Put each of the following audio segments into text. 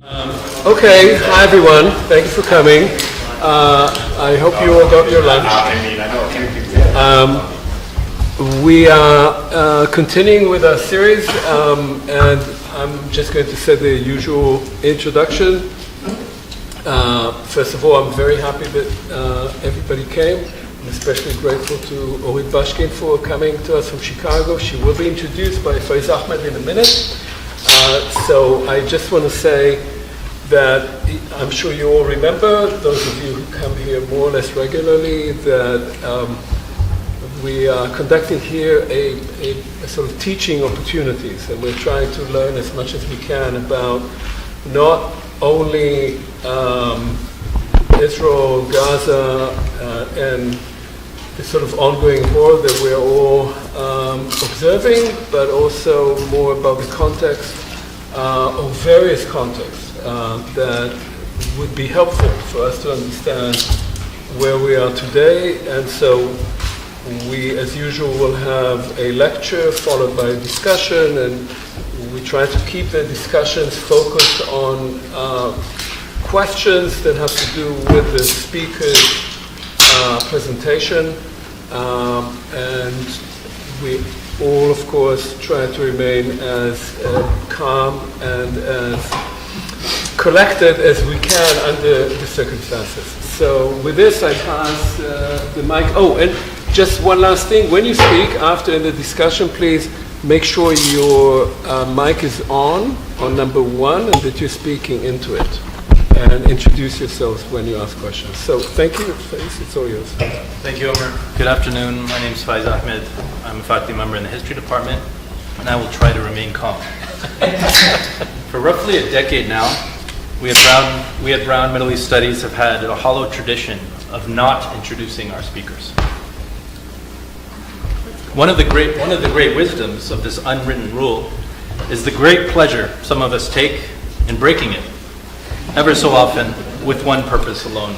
Okay, hi everyone. Thank you for coming. I hope you all got your lunch. We are continuing with our series, and I'm just going to say the usual introduction. First of all, I'm very happy that everybody came. I'm especially grateful to Orit Bashkin for coming to us from Chicago. She will be introduced by Faiz Ahmed in a minute. So I just want to say that I'm sure you all remember, those of you who come here more or less regularly, that we are conducting here a sort of teaching opportunities, and we're trying to learn as much as we can about not only Israel, Gaza, and the sort of ongoing war that we're all observing, but also more about the context of various contexts that would be helpful for us to understand where we are today. And so we, as usual, will have a lecture followed by a discussion, and we try to keep the discussions focused on questions that have to do with the speaker's presentation, and we all, of course, try to remain as calm and as collected as we can under the circumstances. So with this, I pass the mic. Oh, and just one last thing. When you speak after in the discussion, please make sure your mic is on number one, and that you're speaking into it. And introduce yourselves when you ask questions. So thank you, Faiz, it's all yours. Thank you, Omer. Good afternoon. My name is Faiz Ahmed. I'm a faculty member in the history department, and I will try to remain calm. For roughly a decade now, we at Brown Middle East Studies have had a hollow tradition of not introducing our speakers. One of the great wisdoms of this unwritten rule is the great pleasure some of us take in breaking it, ever so often with one purpose alone: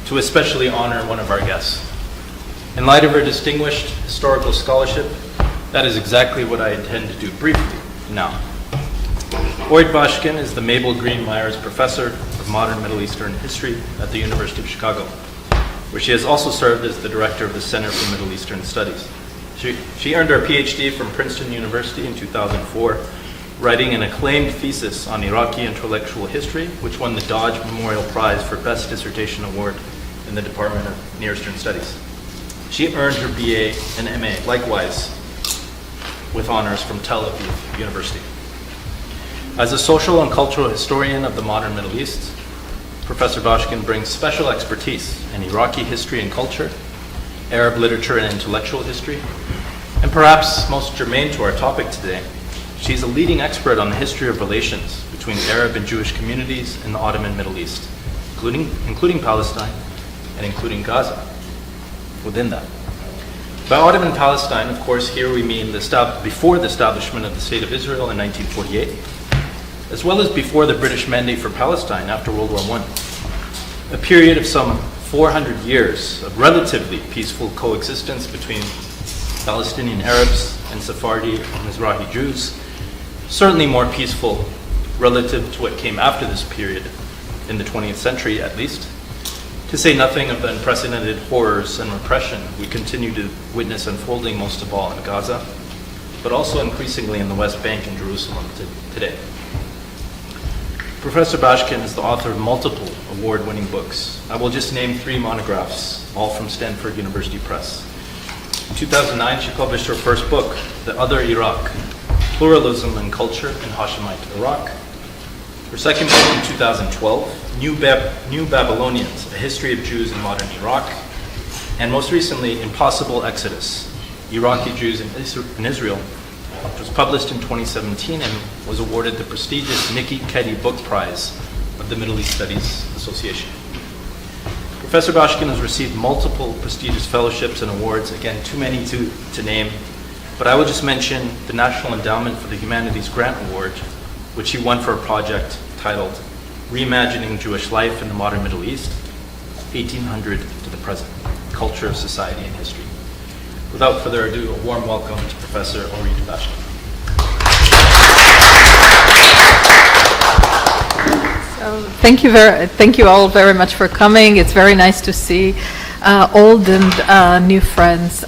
to especially honor one of our guests. In light of her distinguished historical scholarship, that is exactly what I intend to do briefly now. Orit Bashkin is the Mabel Green Myers Professor of Modern Middle Eastern History at the University of Chicago, where she has also served as the director of the Center for Middle Eastern Studies. She earned her PhD from Princeton University in 2004, writing an acclaimed thesis on Iraqi intellectual history, which won the Dodge Memorial Prize for Best Dissertation Award in the Department of Near Eastern Studies. She earned her BA and MA, likewise, with honors from Tel Aviv University. As a social and cultural historian of the modern Middle East, Professor Bashkin brings special expertise in Iraqi history and culture, Arab literature and intellectual history, and perhaps most germane to our topic today, she's a leading expert on the history of relations between Arab and Jewish communities in the Ottoman Middle East, including Palestine and including Gaza within that. By Ottoman Palestine, of course, here we mean before the establishment of the State of Israel in 1948, as well as before the British Mandate for Palestine after World War I. A period of some 400 years of relatively peaceful coexistence between Palestinian Arabs and Sephardi and Mizrahi Jews, certainly more peaceful relative to what came after this period in the 20th century at least, to say nothing of the unprecedented horrors and repression we continue to witness unfolding most of all in Gaza, but also increasingly in the West Bank and Jerusalem today. Professor Bashkin is the author of multiple award-winning books. I will just name 3 monographs, all from Stanford University Press. In 2009, she published her first book, The Other Iraq: Pluralism and Culture in Hashemite Iraq. Her second book in 2012, New Babylonians, A History of Jews in Modern Iraq. And most recently, Impossible Exodus, Iraqi Jews in Israel, which was published in 2017 and was awarded the prestigious Nikki Keddie Book Prize of the Middle East Studies Association. Professor Bashkin has received multiple prestigious fellowships and awards, again, too many to name, but I will just mention the National Endowment for the Humanities Grant Award, which he won for a project titled Reimagining Jewish Life in the Modern Middle East, 1800 to the Present, Culture, Society, and History. Without further ado, a warm welcome to Professor Orit Bashkin. Thank you all very much for coming. It's very nice to see old and new friends.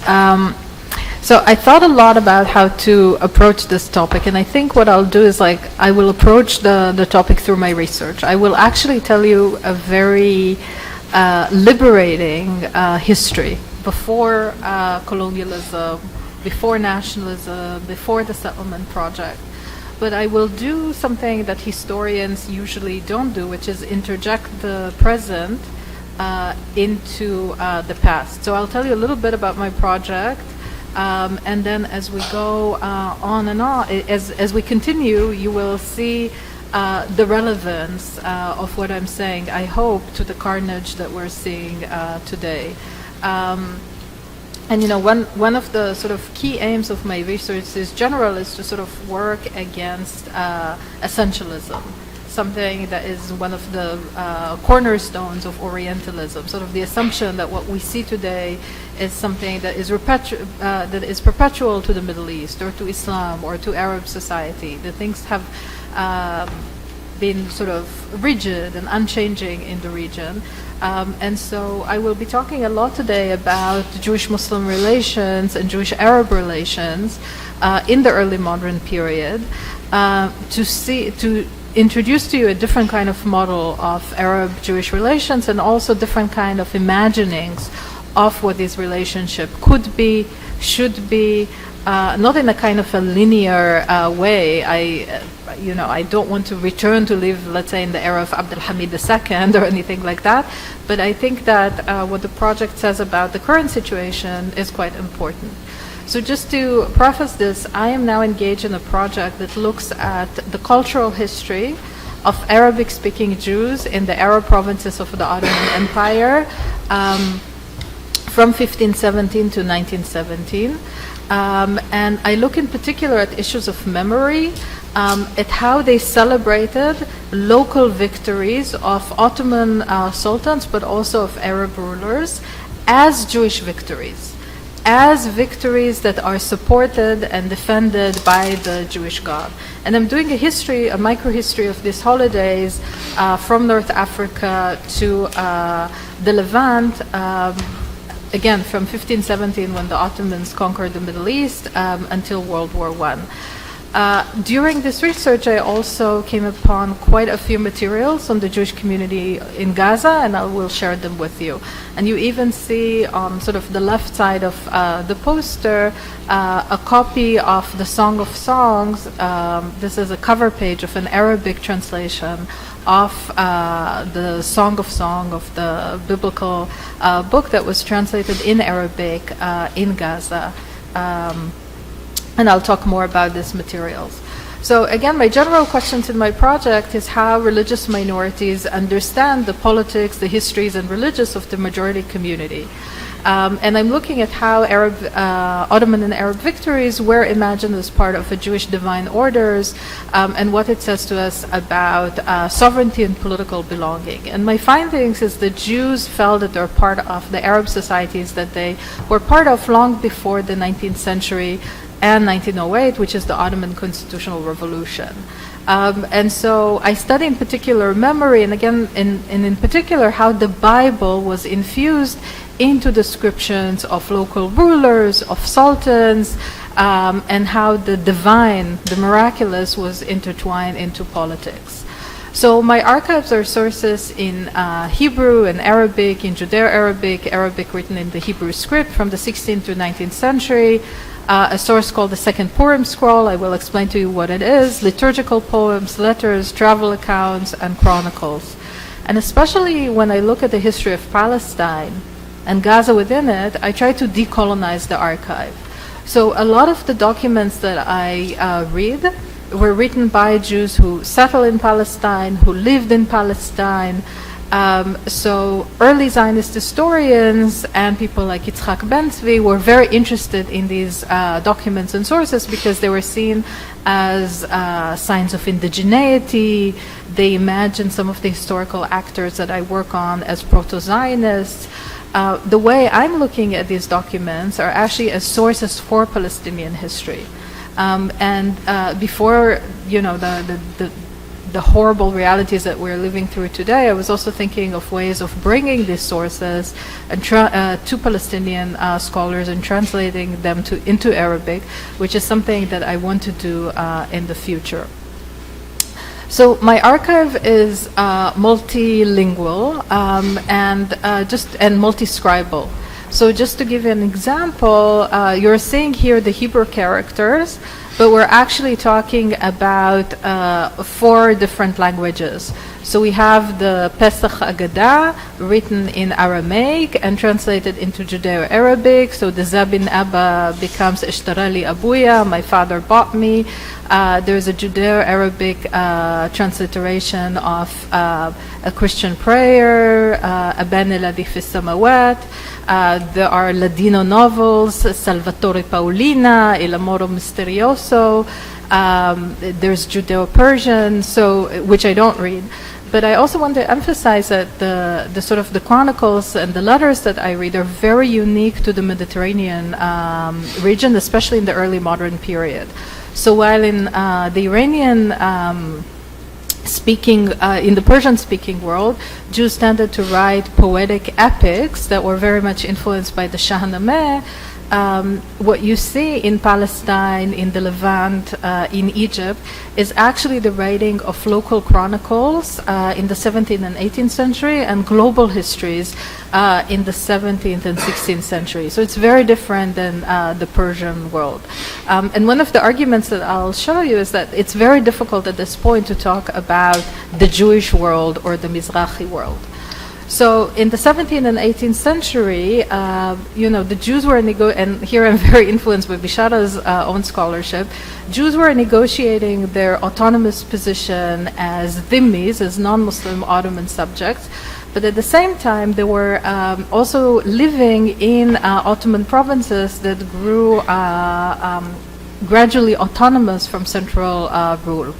So I thought a lot about how to approach this topic, and I think what I'll do is I will approach the topic through my research. I will actually tell you a very liberating history before colonialism, before nationalism, before the settlement project. But I will do something that historians usually don't do, which is interject the present into the past. So I'll tell you a little bit about my project, and then as we go on and on, as we continue, you will see the relevance of what I'm saying, I hope, to the carnage that we're seeing today. And one of the sort of key aims of my research is to sort of work against essentialism, something that is one of the cornerstones of Orientalism, sort of the assumption that what we see today is something that is perpetual to the Middle East or to Islam or to Arab society. The things have been sort of rigid and unchanging in the region. And so I will be talking a lot today about Jewish-Muslim relations and Jewish-Arab relations in the early modern period to introduce to you a different kind of model of Arab-Jewish relations and also different kind of imaginings of what this relationship could be, should be, not in a kind of a linear way. I don't want to return to live, let's say, in the era of Abdul Hamid II or anything like that, but I think that what the project says about the current situation is quite important. So just to preface this, I am now engaged in a project that looks at the cultural history of Arabic-speaking Jews in the Arab provinces of the Ottoman Empire from 1517 to 1917. And I look in particular at issues of memory, at how they celebrated local victories of Ottoman sultans, but also of Arab rulers, as Jewish victories, as victories that are supported and defended by the Jewish God. And I'm doing a micro-history of these holidays from North Africa to the Levant, again, from 1517, when the Ottomans conquered the Middle East, until World War I. During this research, I also came upon quite a few materials on the Jewish community in Gaza, and I will share them with you. And you even see on sort of the left side of the poster a copy of the Song of Songs. This is a cover page of an Arabic translation of the Song of Song of the biblical book that was translated in Arabic in Gaza. And I'll talk more about these materials. So again, my general questions in my project is how religious minorities understand the politics, the histories, and religions of the majority community. And I'm looking at how Ottoman and Arab victories were imagined as part of a Jewish divine orders, and what it says to us about sovereignty and political belonging. And my findings is that Jews felt that they're part of the Arab societies that they were part of long before the 19th century and 1908, which is the Ottoman Constitutional Revolution. And so I study in particular memory, and again, in particular, how the Bible was infused into descriptions of local rulers, of sultans, and how the divine, the miraculous, was intertwined into politics. So my archives are sources in Hebrew and Arabic, in Judeo-Arabic, Arabic written in the Hebrew script from the 16th to 19th century, a source called the Second Purim Scroll. I will explain to you what it is, liturgical poems, letters, travel accounts, and chronicles. And especially when I look at the history of Palestine and Gaza within it, I try to decolonize the archive. So a lot of the documents that I read were written by Jews who settled in Palestine, who lived in Palestine. So early Zionist historians and people like Yitzhak Ben-Zvi were very interested in these documents and sources because they were seen as signs of indigeneity. They imagined some of the historical actors that I work on as proto-Zionists. The way I'm looking at these documents are actually as sources for Palestinian history. And before, the horrible realities that we're living through today, I was also thinking of ways of bringing these sources and to Palestinian scholars and translating them into Arabic, which is something that I want to do in the future. So my archive is multilingual and multi-scribal. So just to give you an example, you're seeing here the Hebrew characters, but we're actually talking about 4 different languages. So we have the Pesach Agadah written in Aramaic and translated into Judeo-Arabic. So the Zabin Abba becomes Ishtarali Abuya, my father bought me. There's a Judeo-Arabic transliteration of a Christian prayer, Aban Eladhi fi Samawat. There are Ladino novels, Salvatore Paolina, Il Amore Misterioso. There's Judeo-Persian, which I don't read. But I also want to emphasize that the sort of the chronicles and the letters that I read are very unique to the Mediterranean region, especially in the early modern period. So while in the Iranian in the Persian-speaking world, Jews tended to write poetic epics that were very much influenced by the Shahnameh. What you see in Palestine, in the Levant, in Egypt, is actually the writing of local chronicles in the 17th and 18th century and global histories in the 17th and 16th century. So it's very different than the Persian world. And one of the arguments that I'll show you is that it's very difficult at this point to talk about the Jewish world or the Mizrahi world. So in the 17th and 18th century, the Jews were and here I'm very influenced by Bishara's own scholarship. Jews were negotiating their autonomous position as dhimmis, as non-Muslim Ottoman subjects, but at the same time they were also living in Ottoman provinces that grew gradually autonomous from central rule.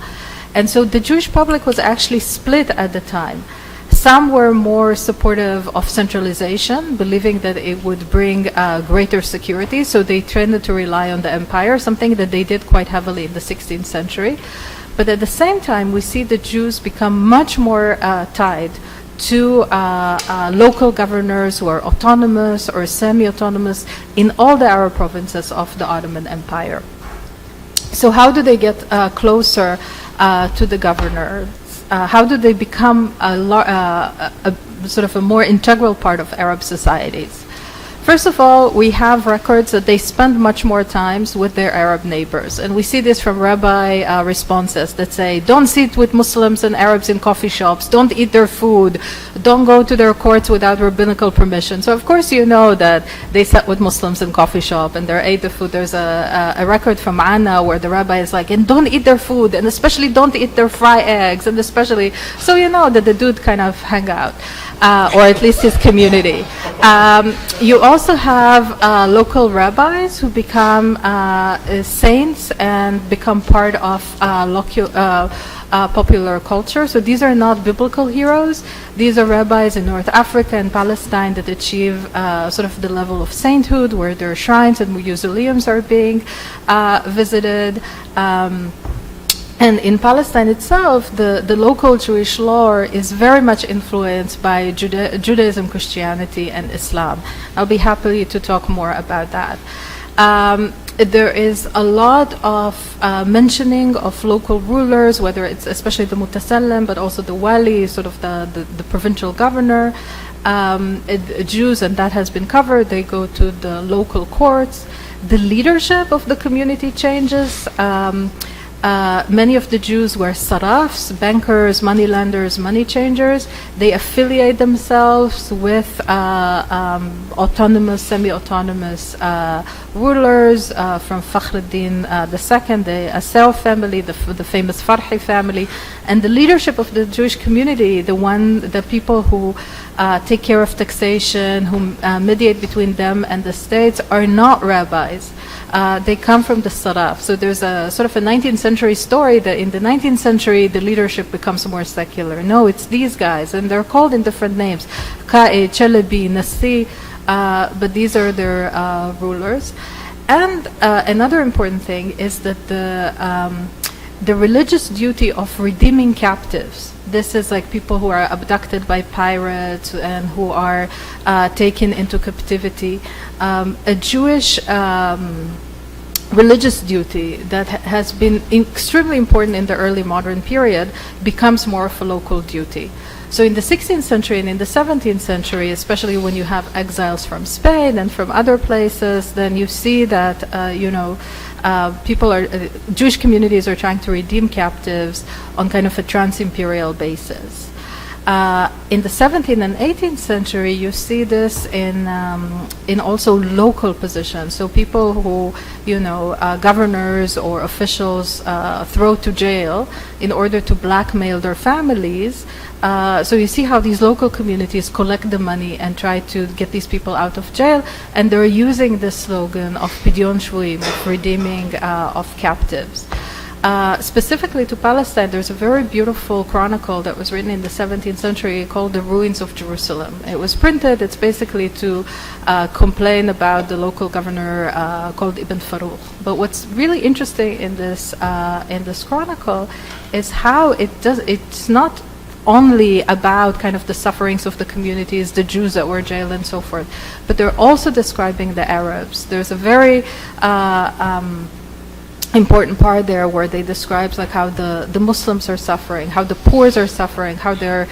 And so the Jewish public was actually split at the time. Some were more supportive of centralization, believing that it would bring greater security, so they tended to rely on the empire, something that they did quite heavily in the 16th century. But at the same time, we see the Jews become much more tied to local governors who are autonomous or semi-autonomous in all the Arab provinces of the Ottoman Empire. So how do they get closer to the governor? How do they become a sort of a more integral part of Arab societies? First of all, we have records that they spend much more times with their Arab neighbors. And we see this from rabbi responses that say, don't sit with Muslims and Arabs in coffee shops, don't eat their food, don't go to their courts without rabbinical permission. So of course you know that they sat with Muslims in coffee shop and they ate the food. There's a record from Anna where the rabbi is like, and don't eat their food, and especially don't eat their fried eggs, and especially, so you know that the dude kind of hang out. Or at least his community. You also have local rabbis who become saints and become part of popular culture. So these are not biblical heroes. These are rabbis in North Africa and Palestine that achieve sort of the level of sainthood, where their shrines and mausoleums are being visited. And in Palestine itself, the local Jewish law is very much influenced by Judaism, Christianity, and Islam. I'll be happy to talk more about that. There is a lot of mentioning of local rulers, whether it's especially the Mutasallim, but also the Wali, sort of the provincial governor. Jews, and that has been covered, they go to the local courts. The leadership of the community changes. Many of the Jews were sarafs, bankers, moneylenders, money changers. They affiliate themselves with autonomous, semi-autonomous rulers from Fakhruddin II, the Assail family, the famous Farhi family, and the leadership of the Jewish community, the people who take care of taxation, who mediate between them and the states, are not rabbis. They come from the saraf. So there's a sort of a 19th century story that in the 19th century the leadership becomes more secular. No, it's these guys, and they're called in different names. Qa'id, Chalabi, Nasi, but these are their rulers. And another important thing is that the religious duty of redeeming captives. This is like people who are abducted by pirates and who are taken into captivity. A Jewish religious duty that has been extremely important in the early modern period becomes more of a local duty. So in the 16th century and in the 17th century, especially when you have exiles from Spain and from other places, then you see that, Jewish communities are trying to redeem captives on kind of a trans-imperial basis. In the 17th and 18th century, you see this in also local positions. So people who, governors or officials throw to jail in order to blackmail their families. So you see how these local communities collect the money and try to get these people out of jail, and they're using this slogan of Pidyon Shvuim, of redeeming of captives. Specifically to Palestine, there's a very beautiful chronicle that was written in the 17th century called The Ruins of Jerusalem. It was printed, it's basically to complain about the local governor called Ibn Farouk. But what's really interesting in this chronicle is how it's not only about kind of the sufferings of the communities, the Jews that were jailed and so forth, but they're also describing the Arabs. There's a very important part there where they describe like how the Muslims are suffering, how the poor are suffering, how they're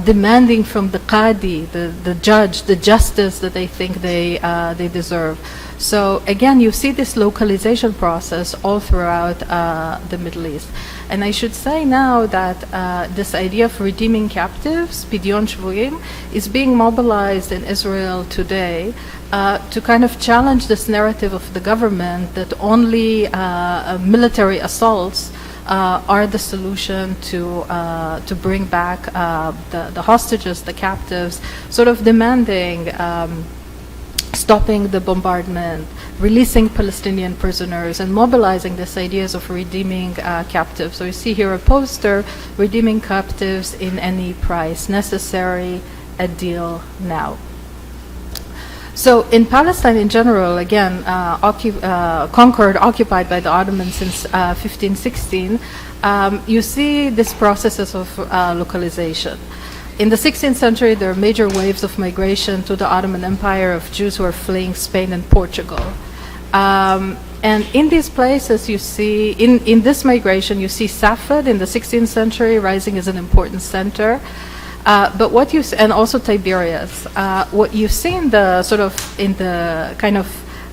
demanding from the qadi, the judge, the justice that they think they deserve. So again, you see this localization process all throughout the Middle East. And I should say now that this idea of redeeming captives, Pidyon Shvuim, is being mobilized in Israel today to kind of challenge this narrative of the government that only military assaults are the solution to bring back the hostages, the captives, sort of demanding stopping the bombardment, releasing Palestinian prisoners, and mobilizing these ideas of redeeming captives. So you see here a poster, redeeming captives in any price necessary, a deal now. So in Palestine in general, again, conquered, occupied by the Ottomans since 1516, you see these processes of localization. In the 16th century, there are major waves of migration to the Ottoman Empire of Jews who are fleeing Spain and Portugal. And in these places, you see, in this migration, you see Safed in the 16th century rising as an important center. But what you and also Tiberias, what you see in the kind of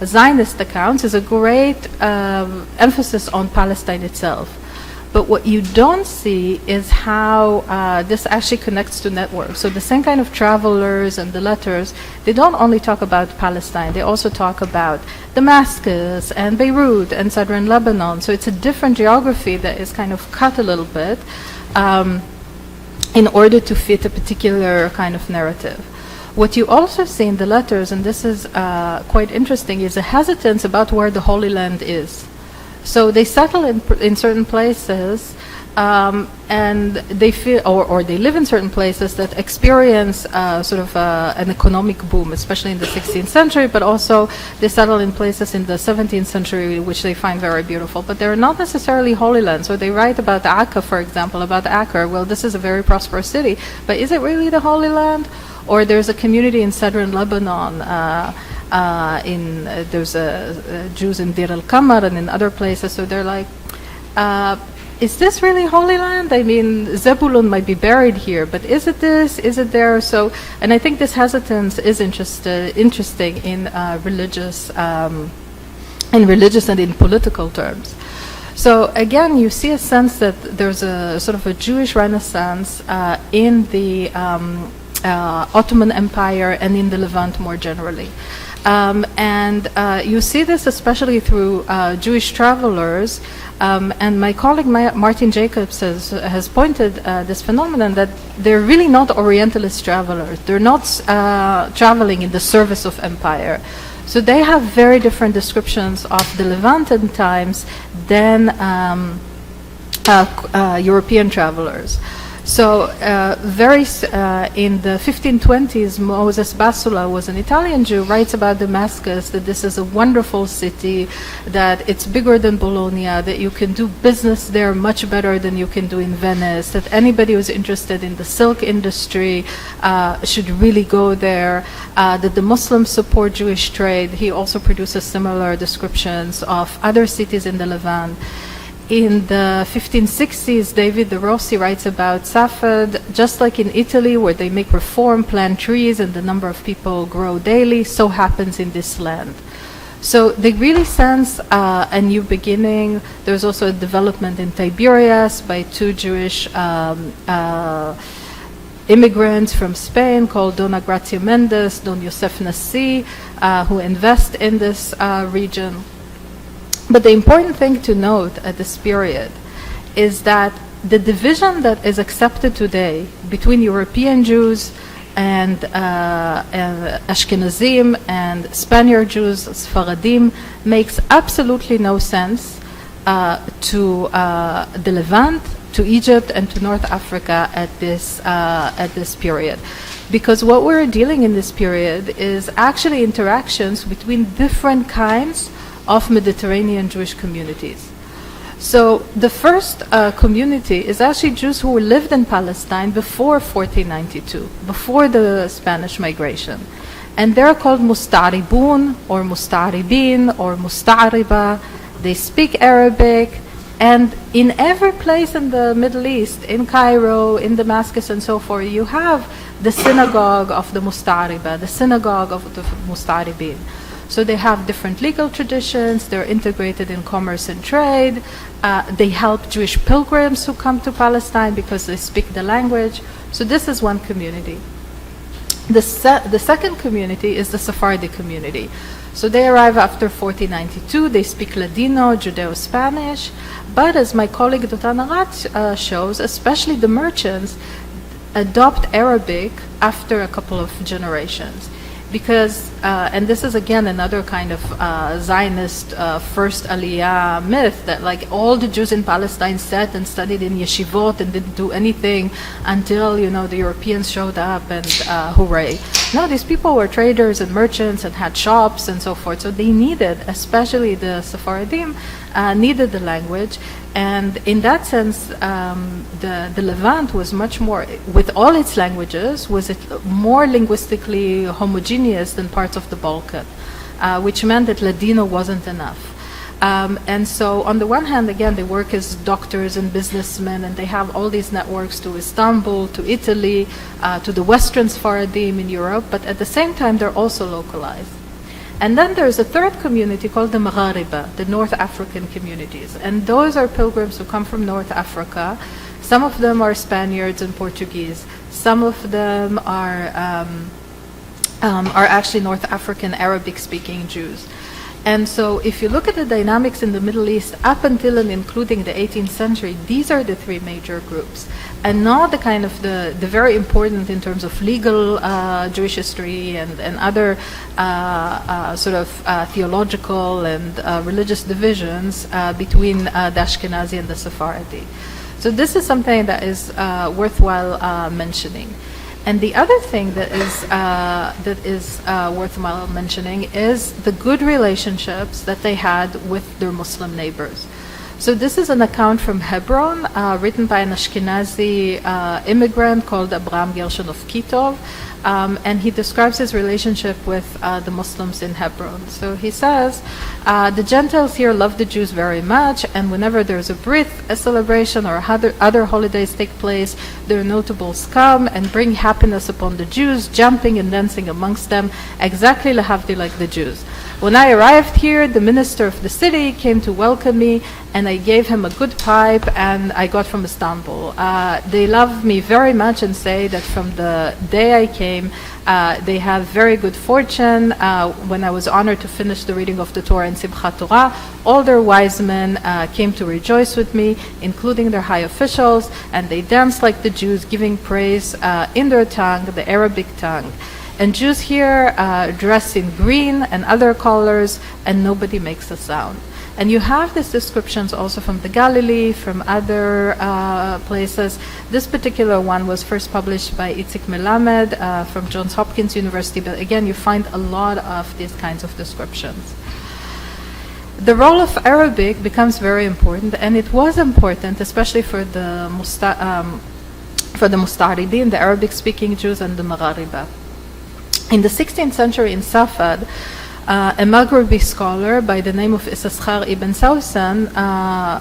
Zionist accounts is a great emphasis on Palestine itself. But what you don't see is how this actually connects to networks. So the same kind of travelers and the letters, they don't only talk about Palestine, they also talk about Damascus and Beirut and southern Lebanon. So it's a different geography that is kind of cut a little bit in order to fit a particular kind of narrative. What you also see in the letters, and this is quite interesting, is a hesitance about where the Holy Land is. So they settle in certain places, and they feel, or they live in certain places that experience sort of an economic boom, especially in the 16th century, but also they settle in places in the 17th century, which they find very beautiful. But they're not necessarily Holy Land. So they write about Akka, for example, about Acre. Well, this is a very prosperous city, but is it really the Holy Land? Or there's a community in southern Lebanon, there's Jews in Dir al-Qamar and in other places, so they're like, is this really Holy Land? I mean, Zebulun might be buried here, but is it this? Is it there? So, and I think this hesitance is interesting in religious and in political terms. So again, you see a sense that there's a sort of a Jewish renaissance in the Ottoman Empire and in the Levant more generally. And you see this especially through Jewish travelers. And my colleague Martin Jacobs has pointed this phenomenon that they're really not Orientalist travelers. They're not traveling in the service of empire. So they have very different descriptions of the Levantan times than European travelers. So in the 1520s, Moses Basula was an Italian Jew, writes about Damascus, that this is a wonderful city, that it's bigger than Bologna, that you can do business there much better than you can do in Venice, that anybody who's interested in the silk industry should really go there, that the Muslims support Jewish trade. He also produces similar descriptions of other cities in the Levant. In the 1560s, David de Rossi writes about Safed, just like in Italy, where they make reform, plant trees, and the number of people grow daily, so happens in this land. So they really sense a new beginning. There's also a development in Tiberias by two Jewish immigrants from Spain called Dona Gracia Mendes, Don Yosef Nassi, who invest in this region. But the important thing to note at this period is that the division that is accepted today between European Jews and Ashkenazim and Spaniard Jews, Sfaradim, makes absolutely no sense to the Levant, to Egypt, and to North Africa at this period. Because what we're dealing in this period is actually interactions between different kinds of Mediterranean Jewish communities. So the first community is actually Jews who lived in Palestine before 1492, before the Spanish migration. And they're called Mustaribun, or Mustaribin, or Mustariba. They speak Arabic. And in every place in the Middle East, in Cairo, in Damascus, and so forth, you have the synagogue of the Mustariba, the synagogue of the Mustaribin. So they have different legal traditions, they're integrated in commerce and trade, they help Jewish pilgrims who come to Palestine because they speak the language. So this is one community. The second community is the Sephardi community. So they arrive after 1492, they speak Ladino, Judeo-Spanish, but as my colleague Dotan Arat shows, especially the merchants adopt Arabic after a couple of generations. Because, and this is again another kind of Zionist first Aliyah myth, that like all the Jews in Palestine sat and studied in yeshivot and didn't do anything until, the Europeans showed up and hooray. No, these people were traders and merchants and had shops and so forth. So they needed, especially the Sephardim, needed the language. And in that sense, the Levant was much more, with all its languages, was it more linguistically homogeneous than parts of the Balkan, which meant that Ladino wasn't enough. And so on the one hand, again, they work as doctors and businessmen, and they have all these networks to Istanbul, to Italy, to the Western Sfaradim in Europe, but at the same time, they're also localized. And then there's a third community called the Maghariba, the North African communities. And those are pilgrims who come from North Africa. Some of them are Spaniards and Portuguese. Some of them are actually North African Arabic-speaking Jews. And so if you look at the dynamics in the Middle East up until and including the 18th century, these are the three major groups. And not the kind of the very important in terms of legal Jewish history and other theological and religious divisions between the Ashkenazi and the Sephardi. So this is something that is worthwhile mentioning. And the other thing that is worthwhile mentioning is the good relationships that they had with their Muslim neighbors. So this is an account from Hebron, written by an Ashkenazi immigrant called Abraham Gershon of Kitov, and he describes his relationship with the Muslims in Hebron. So he says, the Gentiles here love the Jews very much, and whenever there's a brit, a celebration, or other holidays take place, their notables come and bring happiness upon the Jews, jumping and dancing amongst them, exactly lahavdi like the Jews. When I arrived here, the minister of the city came to welcome me, and I gave him a good pipe, and I got from Istanbul. They love me very much and say that from the day I came, they have very good fortune. When I was honored to finish the reading of the Torah in Simchat Torah, all their wise men came to rejoice with me, including their high officials, and they danced like the Jews, giving praise in their tongue, the Arabic tongue. And Jews here dress in green and other colors, and nobody makes a sound. And you have these descriptions also from the Galilee, from other places. This particular one was first published by Itzik Melamed from Johns Hopkins University, but again, you find a lot of these kinds of descriptions. The role of Arabic becomes very important, and it was important, especially for the Mustaridin, the Arabic-speaking Jews, and the Maghariba. In the 16th century in Safad, a Maghribi scholar by the name of Istaskhar ibn Sawsan,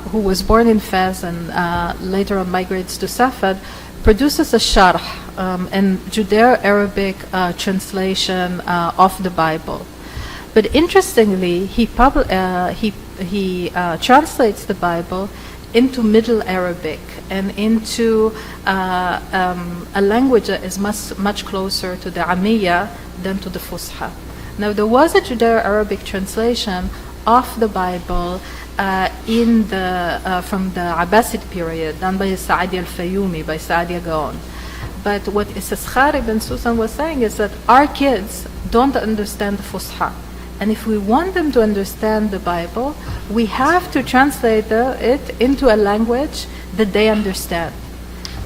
who was born in Fez and later on migrates to Safad, produces a sharh, and Judeo-Arabic translation of the Bible. But interestingly, he translates the Bible into Middle Arabic and into a language that is much closer to the Ammiya than to the Fusha. Now, there was a Judeo-Arabic translation of the Bible from the Abbasid period, done by Sa'adi al-Fayoumi, by Sa'adi Gaon. But what Istaskhar ibn Sawsan was saying is that our kids don't understand the Fusha. And if we want them to understand the Bible, we have to translate it into a language that they understand.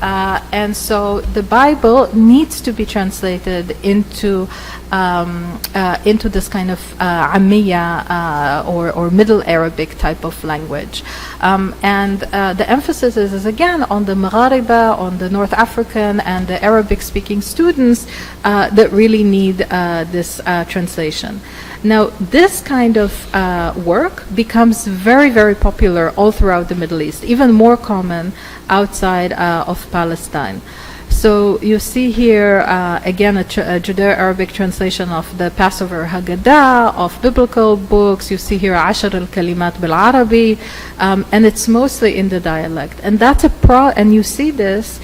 And so the Bible needs to be translated into this kind of Ammiya or Middle Arabic type of language. And the emphasis is again on the Maghariba, on the North African and the Arabic-speaking students that really need this translation. Now, this kind of work becomes very, very popular all throughout the Middle East, even more common outside of Palestine. So you see here, again, a Judeo-Arabic translation of the Passover Haggadah, of biblical books. You see here, Ashar al-Kalimat bil-Arabi, and it's mostly in the dialect. And that's and you see this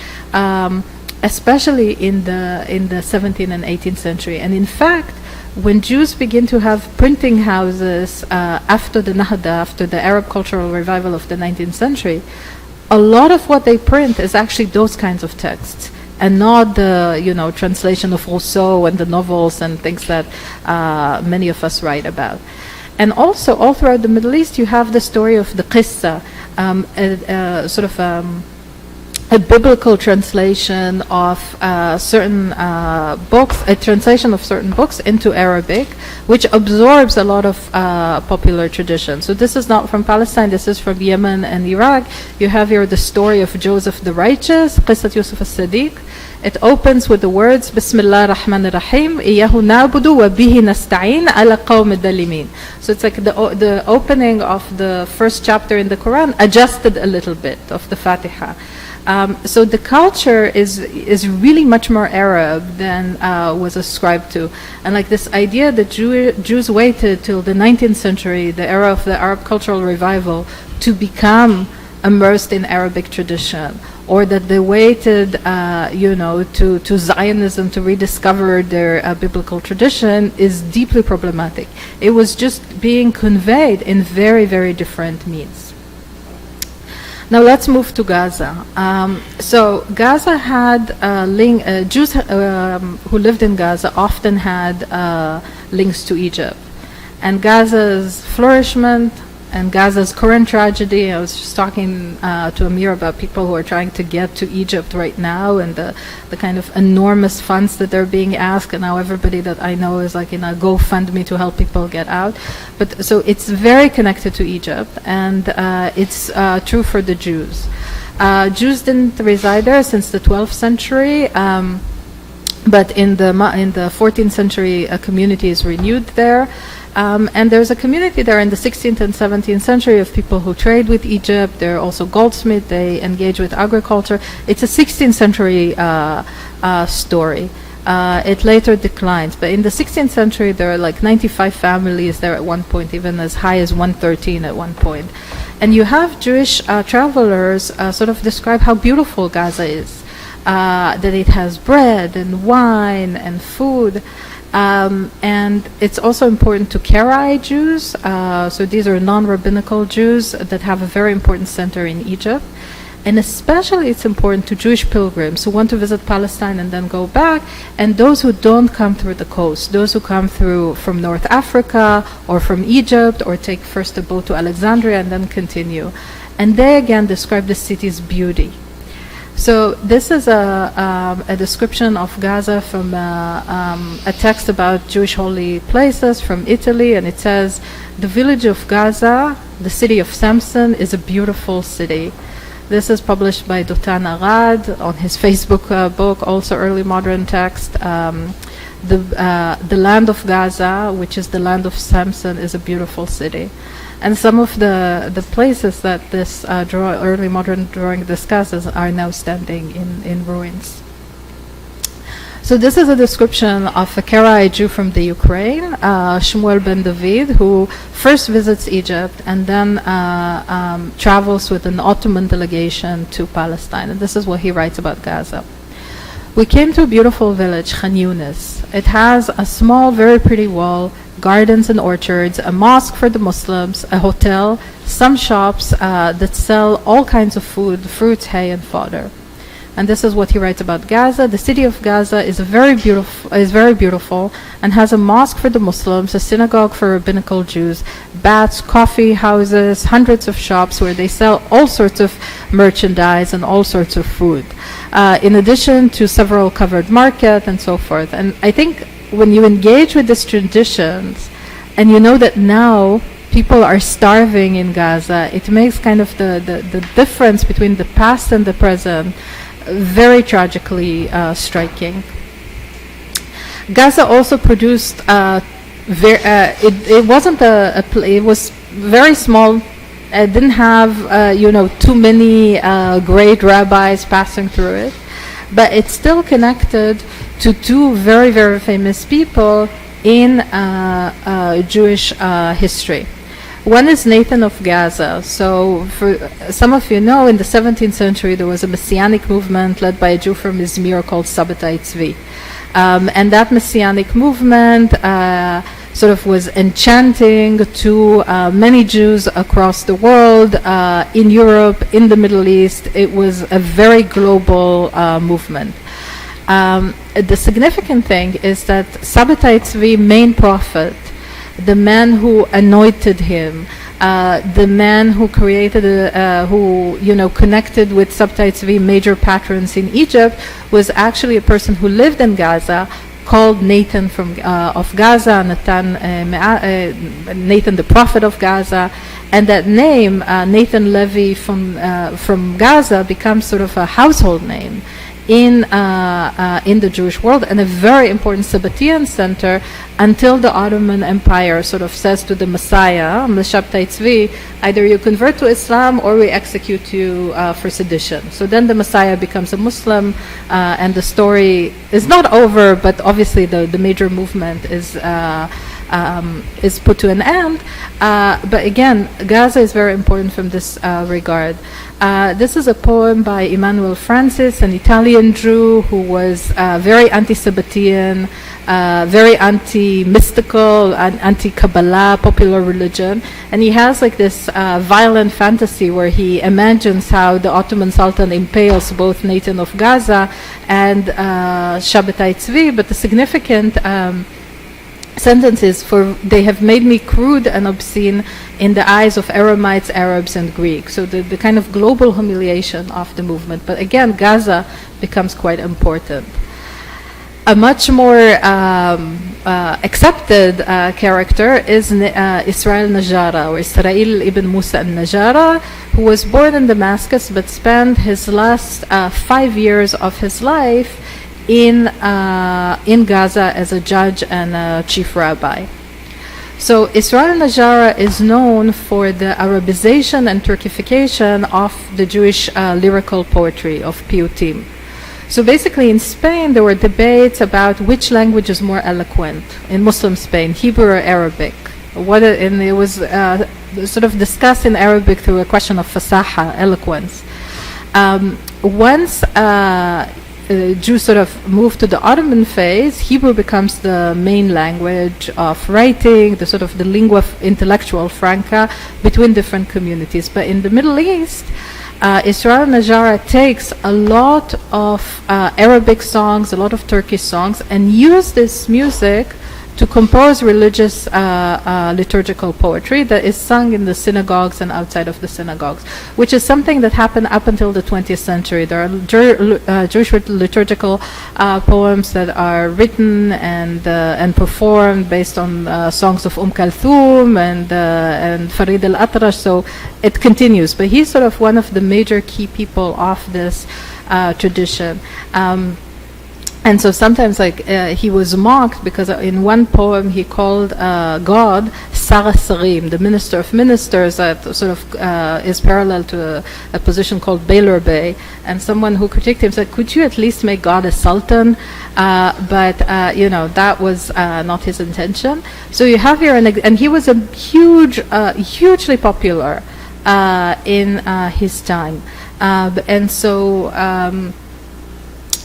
especially in the 17th and 18th century. And in fact, when Jews begin to have printing houses after the Nahda, after the Arab cultural revival of the 19th century, a lot of what they print is actually those kinds of texts, and not the translation of Rousseau and the novels and things that many of us write about. And also, all throughout the Middle East, you have the story of the Qissa, a biblical translation of certain books, a translation of certain books into Arabic, which absorbs a lot of popular tradition. So this is not from Palestine, this is from Yemen and Iraq. You have here the story of Joseph the Righteous, Qissat Yusuf al-Sadiq. It opens with the words, Bismillah ar-Rahman ar-Rahim, Iyahu na'budu wa bihi nasta'in ala qawm ad-dalimin. So it's like the opening of the first chapter in the Quran, adjusted a little bit of the Fatiha. So the culture is really much more Arab than was ascribed to. And like this idea that Jews waited till the 19th century, the era of the Arab cultural revival, to become immersed in Arabic tradition, or that they waited, to Zionism to rediscover their biblical tradition, is deeply problematic. It was just being conveyed in very, very different means. Now let's move to Gaza. So Gaza had Jews who lived in Gaza often had links to Egypt. And Gaza's flourishment and Gaza's current tragedy, I was just talking to Amir about people who are trying to get to Egypt right now, and the kind of enormous funds that they're being asked, and now everybody that I know is like in a GoFundMe to help people get out. But so it's very connected to Egypt, and it's true for the Jews. Jews didn't reside there since the 12th century, but in the 14th century, a community is renewed there. And there's a community there in the 16th and 17th century of people who trade with Egypt. They're also goldsmiths. They engage with agriculture. It's a 16th century story. It later declines. But in the 16th century, there are like 95 families there at one point, even as high as 113 at one point. And you have Jewish travelers sort of describe how beautiful Gaza is, that it has bread and wine and food. And it's also important to Karaite Jews. So these are non-rabbinical Jews that have a very important center in Egypt. And especially it's important to Jewish pilgrims who want to visit Palestine and then go back, and those who don't come through the coast, those who come through from North Africa or from Egypt, or take first a boat to Alexandria and then continue. And they again describe the city's beauty. So this is a description of Gaza from a text about Jewish holy places from Italy, and it says, "The village of Gaza, the city of Samson, is a beautiful city." This is published by Dotan Arad on his Facebook book, also early modern text. The land of Gaza, which is the land of Samson, is a beautiful city. And some of the places that this early modern drawing discusses are now standing in ruins. So this is a description of a Karaite Jew from the Ukraine, Shmuel ben David, who first visits Egypt and then travels with an Ottoman delegation to Palestine. And this is what he writes about Gaza. "We came to a beautiful village, Khan Yunis. It has a small, very pretty wall, gardens and orchards, a mosque for the Muslims, a hotel, some shops that sell all kinds of food, fruits, hay, and fodder." And this is what he writes about Gaza. "The city of Gaza is very beautiful and has a mosque for the Muslims, a synagogue for rabbinical Jews, baths, coffee houses, hundreds of shops where they sell all sorts of merchandise and all sorts of food, in addition to several covered markets and so forth." And I think when you engage with these traditions and you know that now people are starving in Gaza, it makes kind of the difference between the past and the present very tragically striking. Gaza also produced it wasn't it was very small. It didn't have too many great rabbis passing through it, but it's still connected to two very, very famous people in Jewish history. One is Nathan of Gaza. So for some of you know, in the 17th century there was a messianic movement led by a Jew from Izmir called Sabbatai Tzvi. And that messianic movement sort of was enchanting to many Jews across the world, in Europe, in the Middle East. It was a very global movement. The significant thing is that Sabbatai Tzvi, main prophet, the man who anointed him, the man who created, connected with Sabbatai Tzvi, major patrons in Egypt, was actually a person who lived in Gaza, called Nathan of Gaza, Nathan the prophet of Gaza, and that name, Nathan Levi from Gaza, becomes sort of a household name in the Jewish world, and a very important Sabbatean center until the Ottoman Empire sort of says to the Messiah, Sabbatai Tzvi, either you convert to Islam or we execute you for sedition. So then the Messiah becomes a Muslim, and the story is not over, but obviously the major movement is put to an end. But again, Gaza is very important from this regard. This is a poem by Emmanuel Francis, an Italian Jew who was very anti-Sabbatean, very anti-mystical, anti-Kabbalah, popular religion. And he has like this violent fantasy where he imagines how the Ottoman Sultan impales both Nathan of Gaza and Sabbatai Tzvi. But the significant sentences for "they have made me crude and obscene in the eyes of Aramites, Arabs, and Greeks." So the kind of global humiliation of the movement. But again, Gaza becomes quite important. A much more accepted character is Israel Najara, or Israel ibn Musa al-Najara, who was born in Damascus but spent his last 5 years of his life in Gaza as a judge and a chief rabbi. So Israel Najara is known for the Arabization and Turkification of the Jewish lyrical poetry of Piyutim. So basically in Spain there were debates about which language is more eloquent in Muslim Spain, Hebrew or Arabic. And it was sort of discussed in Arabic through a question of fasaha, eloquence. Once Jews sort of moved to the Ottoman phase, Hebrew becomes the main language of writing, the sort of the lingua intellectual franca between different communities. But in the Middle East, Israel Najara takes a lot of Arabic songs, a lot of Turkish songs, and use this music to compose religious liturgical poetry that is sung in the synagogues and outside of the synagogues, which is something that happened up until the 20th century. There are Jewish liturgical poems that are written and performed based on songs of Kulthum and Farid al-Atrash, so it continues. But he's sort of one of the major key people of this tradition. And so sometimes he was mocked because in one poem he called God Sar Sarim, the minister of ministers, that sort of is parallel to a position called Beiler Bey. And someone who critiqued him said, could you at least make God a sultan? But that was not his intention. So you have here, and he was a hugely popular in his time. And so...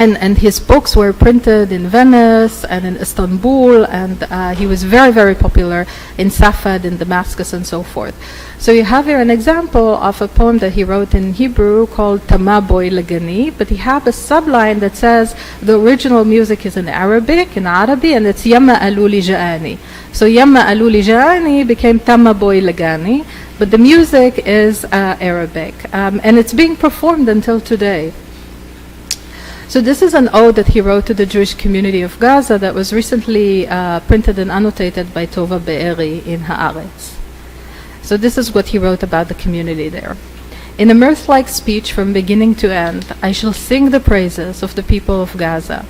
And his books were printed in Venice and in Istanbul, and he was very, very popular in Safed, in Damascus, and so forth. So you have here an example of a poem that he wrote in Hebrew called Tama Boy Lagani, but he have a subline that says the original music is in Arabic, and it's Yamma Aluli Ja'ani. So Yamma Aluli Ja'ani became Tama Boy Lagani, but the music is Arabic, and it's being performed until today. So this is an ode that he wrote to the Jewish community of Gaza that was recently printed and annotated by Tova Be'eri in Haaretz. So this is what he wrote about the community there. In a mirth-like speech from beginning to end, I shall sing the praises of the people of Gaza.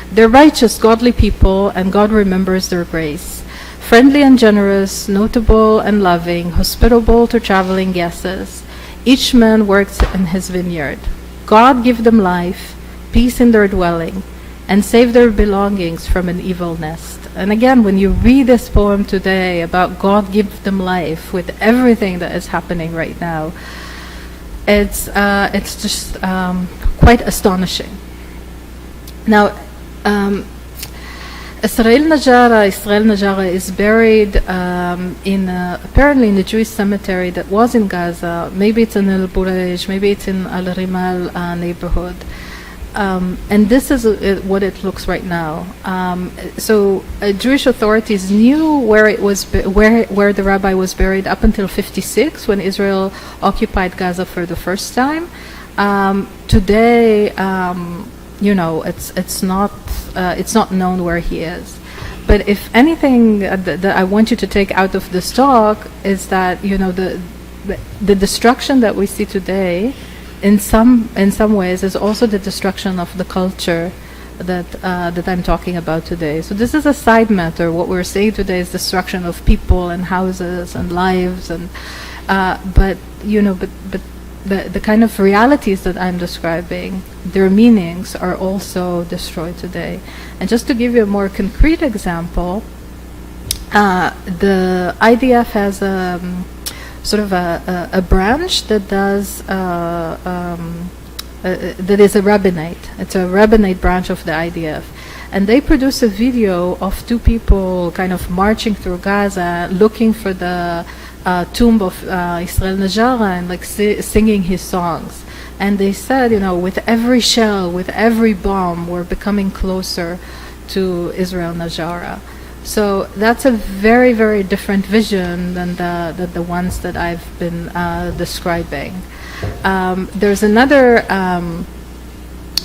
They're righteous, godly people, and God remembers their grace. Friendly and generous, notable and loving, hospitable to traveling guests. Each man works in his vineyard. God give them life, peace in their dwelling, and save their belongings from an evil nest. And again, when you read this poem today about God give them life with everything that is happening right now, it's just quite astonishing. Now, Israel Najara is buried apparently in the Jewish cemetery that was in Gaza. Maybe it's in El Burej, maybe it's in Al Rimal neighborhood. And this is what it looks right now. So Jewish authorities knew where it was, where the rabbi was buried up until '56, when Israel occupied Gaza for the first time. Today, it's not known where he is. But if anything that I want you to take out of this talk is that the destruction that we see today, in some ways, is also the destruction of the culture that I'm talking about today. So this is a side matter. What we're seeing today is destruction of people and houses and lives, and but the kind of realities that I'm describing, their meanings are also destroyed today. And just to give you a more concrete example, the IDF has sort of a branch that does that is a rabbinate. It's a rabbinate branch of the IDF, and they produce a video of two people kind of marching through Gaza, looking for the tomb of Israel Najara and singing his songs. And they said, with every shell, with every bomb, we're becoming closer to Israel Najara. So that's a very, very different vision than the ones that I've been describing. There's another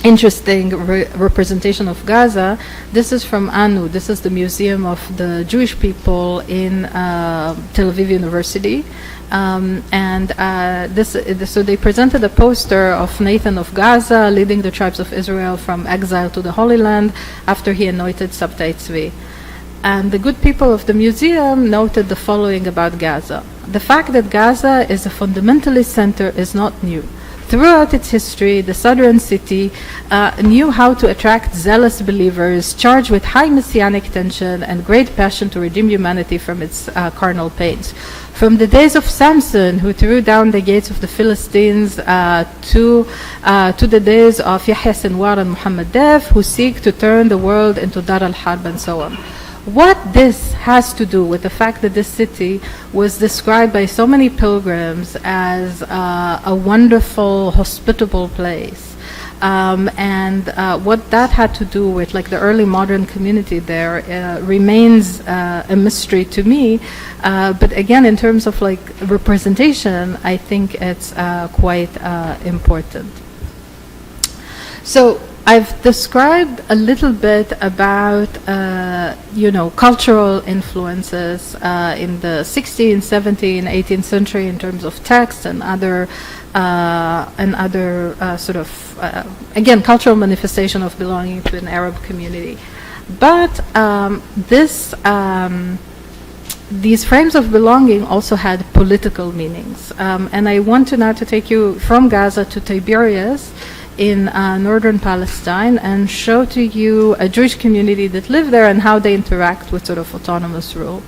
interesting representation of Gaza. This is from ANU. This is the Museum of the Jewish People in Tel Aviv University. So they presented a poster of Nathan of Gaza leading the tribes of Israel from exile to the Holy Land after he anointed Sabtai Tzvi. And the good people of the museum noted the following about Gaza. The fact that Gaza is a fundamentalist center is not new. Throughout its history, the southern city knew how to attract zealous believers charged with high messianic tension and great passion to redeem humanity from its carnal pains. From the days of Samson, who threw down the gates of the Philistines, to the days of Yahya Sinwar and Muhammad Def, who seek to turn the world into Dar al-Harb and so on. what this has to do with the fact that this city was described by so many pilgrims as a wonderful, hospitable place. And what that had to do with like the early modern community there remains a mystery to me. But again, in terms of like representation, I think it's quite important. So I've described a little bit about, cultural influences in the 16th, 17th, 18th century in terms of text and other again, cultural manifestation of belonging to an Arab community. But these frames of belonging also had political meanings. And I want to now to take you from Gaza to Tiberias in northern Palestine and show to you a Jewish community that live there and how they interact with sort of autonomous rule.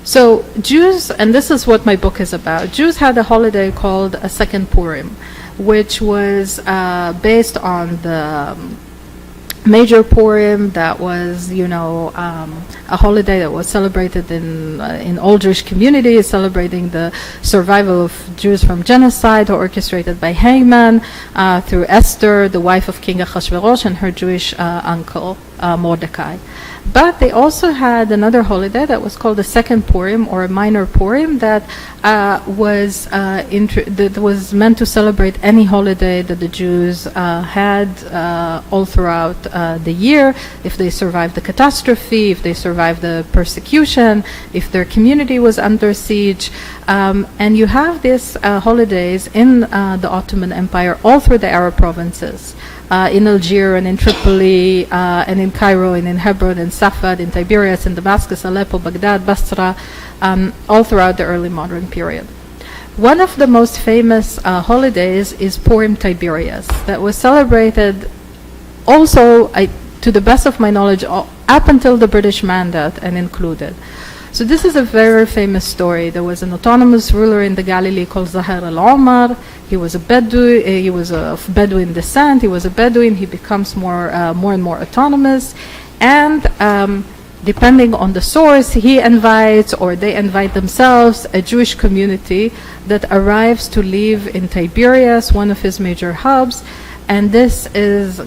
So Jews, and this is what my book is about, Jews had a holiday called a Second Purim, which was based on the major Purim that was, a holiday that was celebrated in all Jewish communities, celebrating the survival of Jews from genocide, orchestrated by Haman through Esther, the wife of King Ahasuerus, and her Jewish uncle Mordecai. But they also had another holiday that was called the Second Purim, or a minor Purim, that was meant to celebrate any holiday that the Jews had all throughout the year, if they survived the catastrophe, if they survived the persecution, if their community was under siege. And you have these holidays in the Ottoman Empire all through the Arab provinces. In Algiers and in Tripoli and in Cairo and in Hebron and Safed, in Tiberias and Damascus, Aleppo, Baghdad, Basra, all throughout the early modern period. One of the most famous holidays is Purim Tiberias, that was celebrated also, to the best of my knowledge, up until the British Mandate and included. So this is a very famous story. There was an autonomous ruler in the Galilee called Zahir al-Omar. He was a Bedouin. He was of Bedouin descent. He was a Bedouin. He becomes more and more autonomous. And depending on the source, he invites, or they invite themselves, a Jewish community that arrives to live in Tiberias, one of his major hubs. And this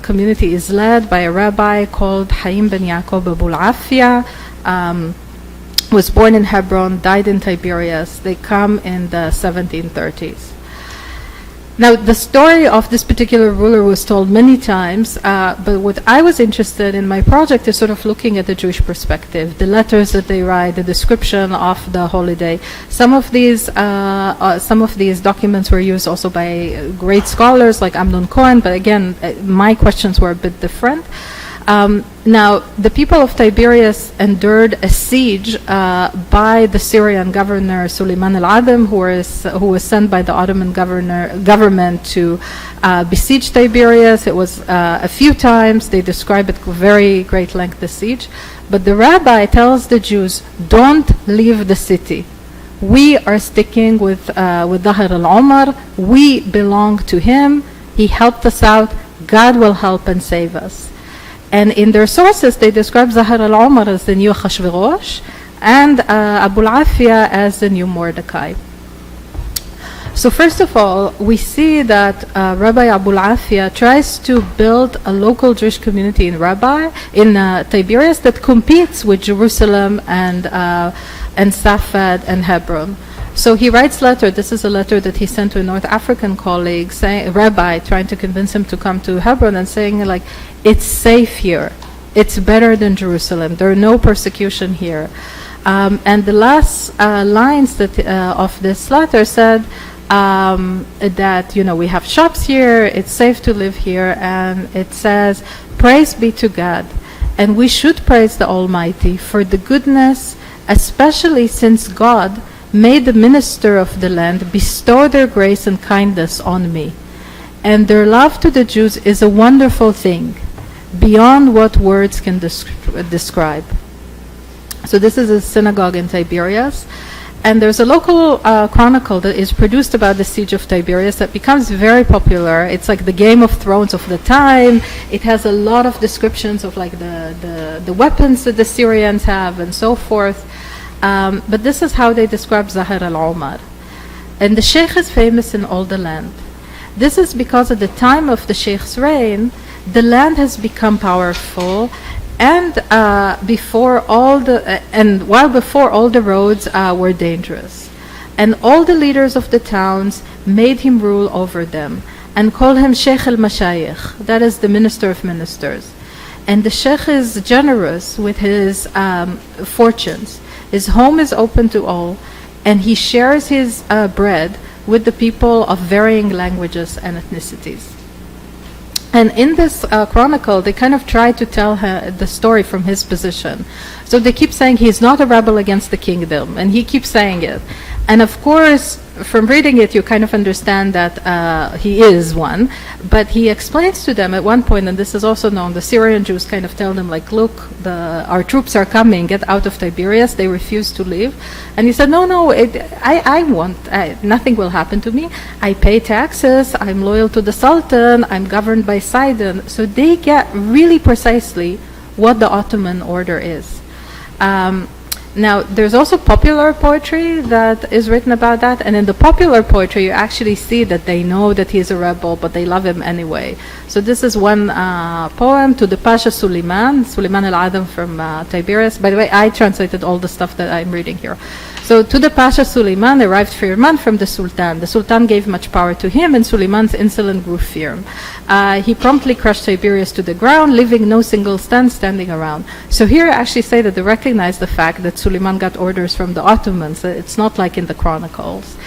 community is led by a rabbi called Haim ben Yaakov Abu Afia. Was born in Hebron, died in Tiberias. They come in the 1730s. Now, the story of this particular ruler was told many times, but what I was interested in my project is sort of looking at the Jewish perspective, the letters that they write, the description of the holiday. Some of these documents were used also by great scholars like Amnon Cohen, but again, my questions were a bit different. Now, the people of Tiberias endured a siege by the Syrian governor Suleiman al-Adem, who was sent by the Ottoman government to besiege Tiberias. It was a few times. They describe it very great length, the siege. But the rabbi tells the Jews, don't leave the city. We are sticking with Zahir al-Omar. We belong to him. He helped us out. God will help and save us. And in their sources, they describe Zahir al-Omar as the new Ahasuerus and Abu Afia as the new Mordecai. So first of all, we see that Rabbi Abu Afia tries to build a local Jewish community in Tiberias that competes with Jerusalem and Safed and Hebron. So he writes letter. This is a letter that he sent to a North African colleague, a rabbi, trying to convince him to come to Hebron and saying, like, it's safe here. It's better than Jerusalem. There are no persecution here. And the last lines of this letter said that, we have shops here. It's safe to live here. And it says, praise be to God. And we should praise the Almighty for the goodness, especially since God made the minister of the land bestow their grace and kindness on me. And their love to the Jews is a wonderful thing, beyond what words can describe. So this is a synagogue in Tiberias. And there's a local chronicle that is produced about the siege of Tiberias that becomes very popular. It's like the Game of Thrones of the time. It has a lot of descriptions of like the weapons that the Syrians have and so forth. But this is how they describe Zahir al-Umar. And the sheikh is famous in all the land. This is because at the time of the sheikh's reign, the land has become powerful, and before all the roads were dangerous, and all the leaders of the towns made him rule over them and call him Sheikh al-Mashayikh, that is the minister of ministers. And the sheikh is generous with his fortunes. His home is open to all, and he shares his bread with the people of varying languages and ethnicities. And in this chronicle, they kind of try to tell the story from his position. So they keep saying he's not a rebel against the kingdom, and he keeps saying it. And of course, from reading it, you kind of understand that he is one. But he explains to them at one point, and this is also known, the Syrian Jews kind of tell them, like, look, our troops are coming, get out of Tiberias. They refuse to leave. And he said, no, nothing will happen to me. I pay taxes, I'm loyal to the Sultan, I'm governed by Sidon. So they get really precisely what the Ottoman order is. Now, there's also popular poetry that is written about that, and in the popular poetry, you actually see that they know that he's a rebel, but they love him anyway. So this is one poem to the Pasha Suleiman al-Adam from Tiberias. By the way, I translated all the stuff that I'm reading here. So to the Pasha Suleiman arrived Firman from the Sultan. The Sultan gave much power to him, and Suleiman's insolence grew firm. He promptly crushed Tiberias to the ground, leaving no single standing around. So here I actually say that they recognize the fact that Suleiman got orders from the Ottomans. It's not like in the Chronicles,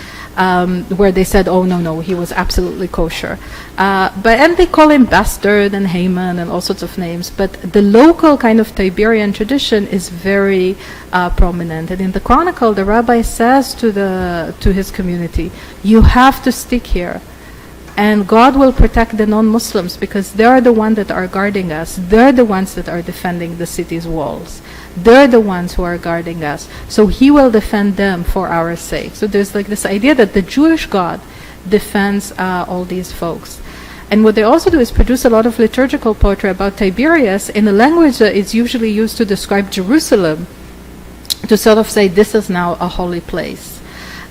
where they said, oh, no, he was absolutely kosher. And they call him bastard and Haman and all sorts of names. But the local kind of Tiberian tradition is very prominent. And in the Chronicle, the rabbi says to his community, you have to stick here. And God will protect the non-Muslims because they're the ones that are guarding us. They're the ones that are defending the city's walls. They're the ones who are guarding us. So He will defend them for our sake. So there's like this idea that the Jewish God defends all these folks. And what they also do is produce a lot of liturgical poetry about Tiberias in a language that is usually used to describe Jerusalem, to sort of say this is now a holy place.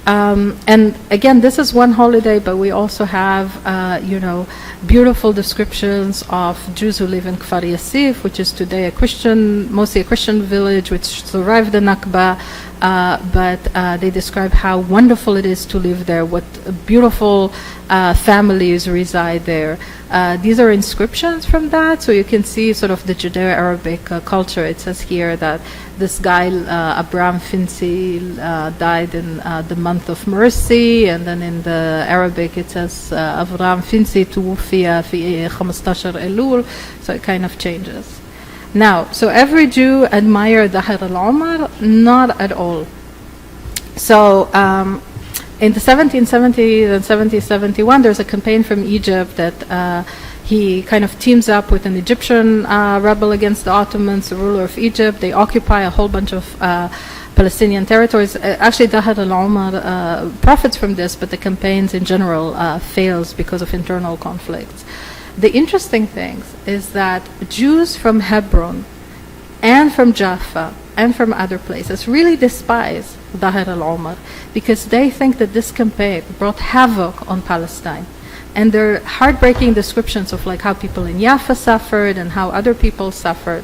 And again, this is one holiday, but we also have, beautiful descriptions of Jews who live in Kfar Yassif, which is today mostly a Christian village, which survived the Nakba, but they describe how wonderful it is to live there, what beautiful families reside there. These are inscriptions from that, so you can see sort of the Judeo-Arabic culture. It says here that this guy, Abraham Finzi, died in the month of mercy, and then in the Arabic it says Abraham Finzi tuwfiya fi 15 Elul, so it kind of changes. Now, so every Jew admired Zahir al-Umar? Not at all. So in the 1770s and 1771, there's a campaign from Egypt that he kind of teams up with an Egyptian rebel against the Ottomans, the ruler of Egypt. They occupy a whole bunch of Palestinian territories. Actually, Zahir al-Umar profits from this, but the campaigns in general fails because of internal conflicts. The interesting thing is that Jews from Hebron and from Jaffa and from other places really despise Zahir al-Umar because they think that this campaign brought havoc on Palestine. And there are heartbreaking descriptions of like how people in Jaffa suffered and how other people suffered.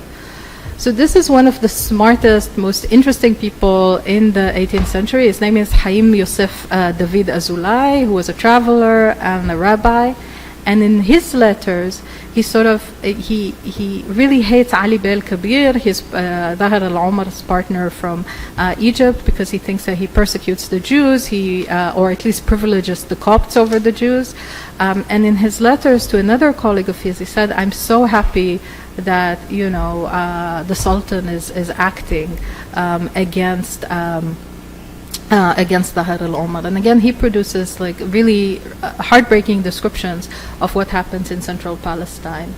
So this is one of the smartest, most interesting people in the 18th century. His name is Haim Yosef David Azulai, who was a traveler and a rabbi. And in his letters, he really hates Ali Bey al-Kabir, his Zahir al-Umar's partner from Egypt, because he thinks that he persecutes the Jews, or at least privileges the Copts over the Jews. And in his letters to another colleague of his, he said, I'm so happy that, the Sultan is acting against Zahir al-Umar. And again, he produces like really heartbreaking descriptions of what happens in central Palestine.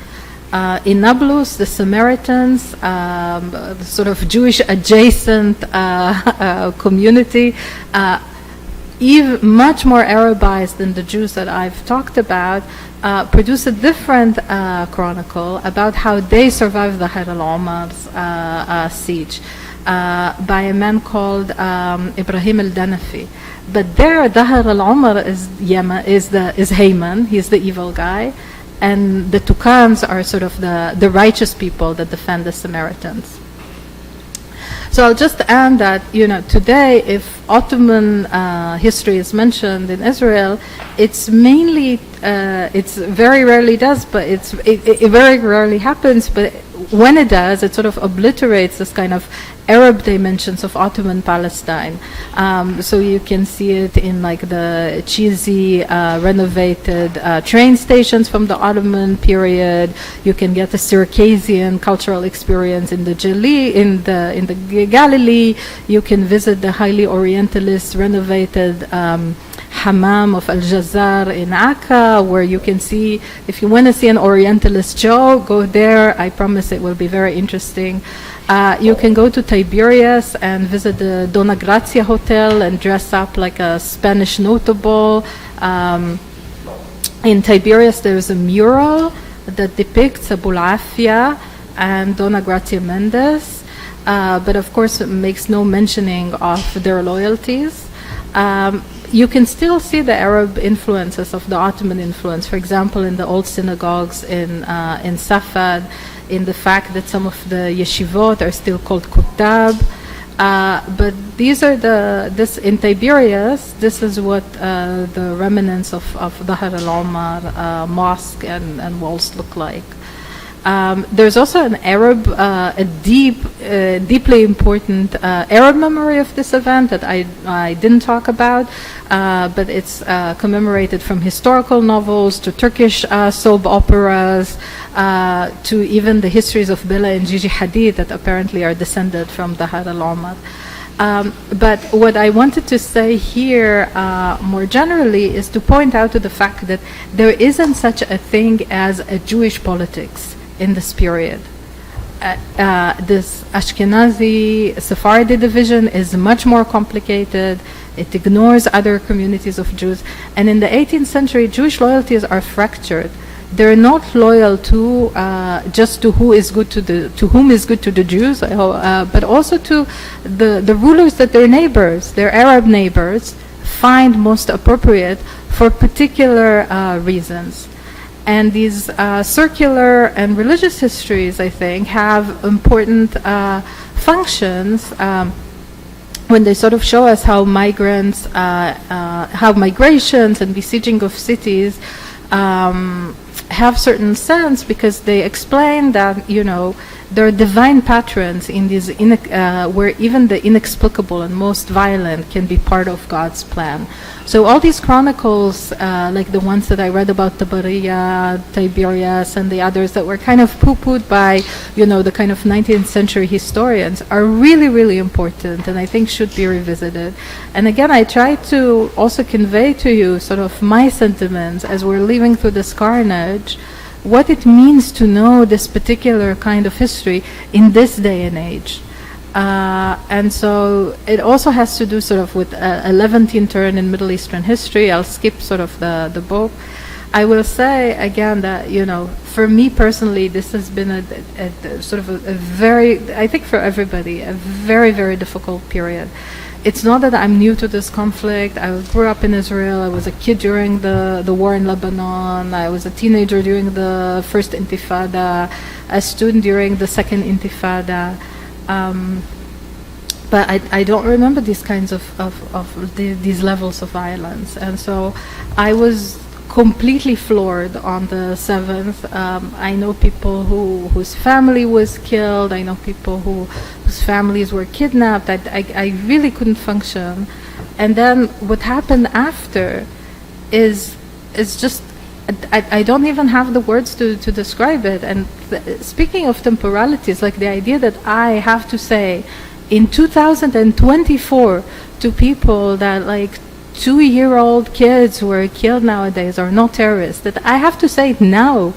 In Nablus, the Samaritans, sort of Jewish adjacent community, even much more Arabized than the Jews that I've talked about, produce a different chronicle about how they survived the Har al-Omar's siege by a man called Ibrahim al-Danafi. But there, Dahr al-Omar is Haman, he's the evil guy, and the Tukans are sort of the righteous people that defend the Samaritans. So I'll just add that, today, if Ottoman history is mentioned in Israel, it's mainly, it's very rarely does, but it very rarely happens, but when it does, it sort of obliterates this kind of Arab dimensions of Ottoman Palestine. So you can see it in like the cheesy, renovated train stations from the Ottoman period. You can get a Circassian cultural experience in the Galilee. You can visit the highly Orientalist renovated Hammam of Al-Jazar in Akka, where you can see, if you want to see an Orientalist show, go there. I promise it will be very interesting. You can go to Tiberias and visit the Dona Grazia Hotel and dress up like a Spanish notable. In Tiberias, there's a mural that depicts Abu al-Afia and Dona Grazia Mendes, but of course it makes no mentioning of their loyalties. You can still see the Arab influences of the Ottoman influence, for example, in the old synagogues in Safad, in the fact that some of the yeshivot are still called kutab. But these are in Tiberias, this is what the remnants of Dahr al-Omar mosque and walls look like. There's also an Arab, deeply important Arab memory of this event that I didn't talk about, but it's commemorated from historical novels to Turkish soap operas to even the histories of Bella and Gigi Hadid that apparently are descended from Dahr al-Omar. But what I wanted to say here more generally is to point out to the fact that there isn't such a thing as a Jewish politics in this period. This Ashkenazi Sephardi division is much more complicated. It ignores other communities of Jews. And in the 18th century, Jewish loyalties are fractured. They're not loyal to just to whom is good to the Jews, but also to the rulers that their neighbors, their Arab neighbors, find most appropriate for particular reasons. And these circular and religious histories, I think, have important functions when they sort of show us how migrations and besieging of cities have certain sense, because they explain that, there are divine patterns in these where even the inexplicable and most violent can be part of God's plan. So all these chronicles, like the ones that I read about Tabariya, Tiberias, and the others that were kind of poo-pooed by, the kind of 19th century historians, are really, really important, and I think should be revisited. And again, I try to also convey to you sort of my sentiments as we're living through this carnage, what it means to know this particular kind of history in this day and age. And so it also has to do sort of with a Levantine turn in Middle Eastern history. I'll skip sort of the book. I will say again that, for me personally, this has been a sort of a very, I think for everybody, a very, very difficult period. It's not that I'm new to this conflict. I grew up in Israel. I was a kid during the war in Lebanon. I was a teenager during the first Intifada, a student during the second Intifada. But I don't remember these kinds of these levels of violence. And so I was completely floored on the 7th. I know people whose family was killed. I know people whose families were kidnapped. I really couldn't function. And then what happened after is just, I don't even have the words to describe it. And speaking of temporalities, like the idea that I have to say in 2024 to people that like 2-year-old kids who are killed nowadays are not terrorists, that I have to say it now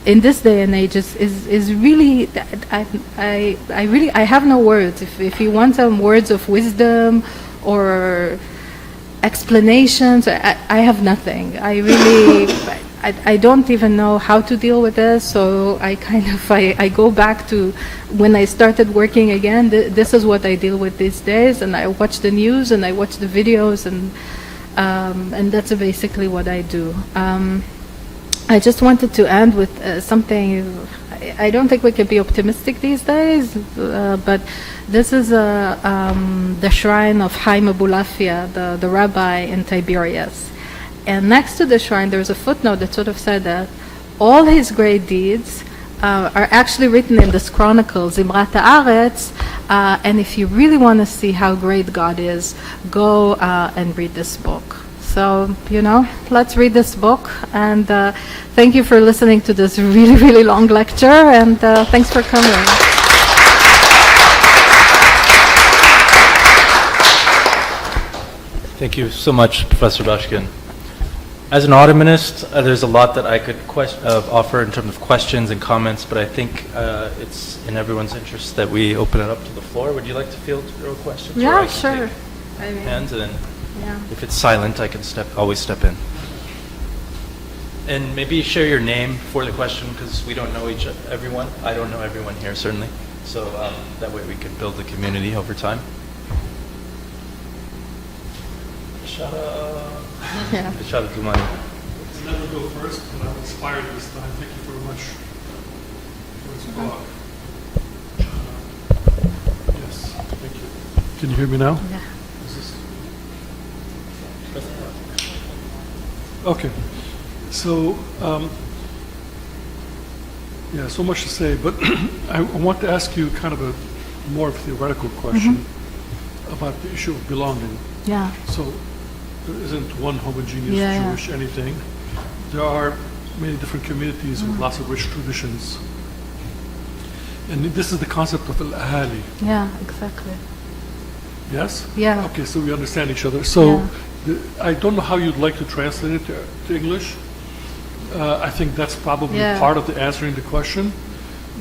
in this day and age is really, I have no words. If you want some words of wisdom or explanations, I have nothing. I really, I don't even know how to deal with this, so I go back to when I started working again. This is what I deal with these days, and I watch the news and I watch the videos, and that's basically what I do. I just wanted to end with something. I don't think we can be optimistic these days, but this is the shrine of Haim Abulafia, the rabbi in Tiberias. And next to the shrine, there's a footnote that sort of said that all his great deeds are actually written in this chronicle, Zimrat Haaretz, and if you really want to see how great God is, go and read this book. So, let's read this book, and thank you for listening to this really, really long lecture, and thanks for coming. Thank you so much, Professor Bashkin. As an Ottomanist, there's a lot that I could offer in terms of questions and comments, but I think it's in everyone's interest that we open it up to the floor. Would you like to field your questions? Or I Yeah, can sure. take hands, and then Yeah. if it's silent, I can always step in. And maybe share your name for the question, because we don't know everyone. I don't know everyone here, certainly. So that way we can build the community over time. Yeah. Ishara Dumani. To never go first, but I'm inspired this time. Thank you very much for this talk. Yes, thank you. Can you hear me now? Yeah. Is this- Okay. So, so much to say, but I want to ask you kind of a more theoretical question about the issue of belonging. Yeah. So there isn't one homogeneous Yeah. Jewish anything. There are many different communities with lots of rich traditions. And this is the concept of al-ahali. Yeah, exactly. Yes? Yeah. Okay, so we understand each other. So I don't know how you'd like to translate it to English. I think that's probably part of the answering the question.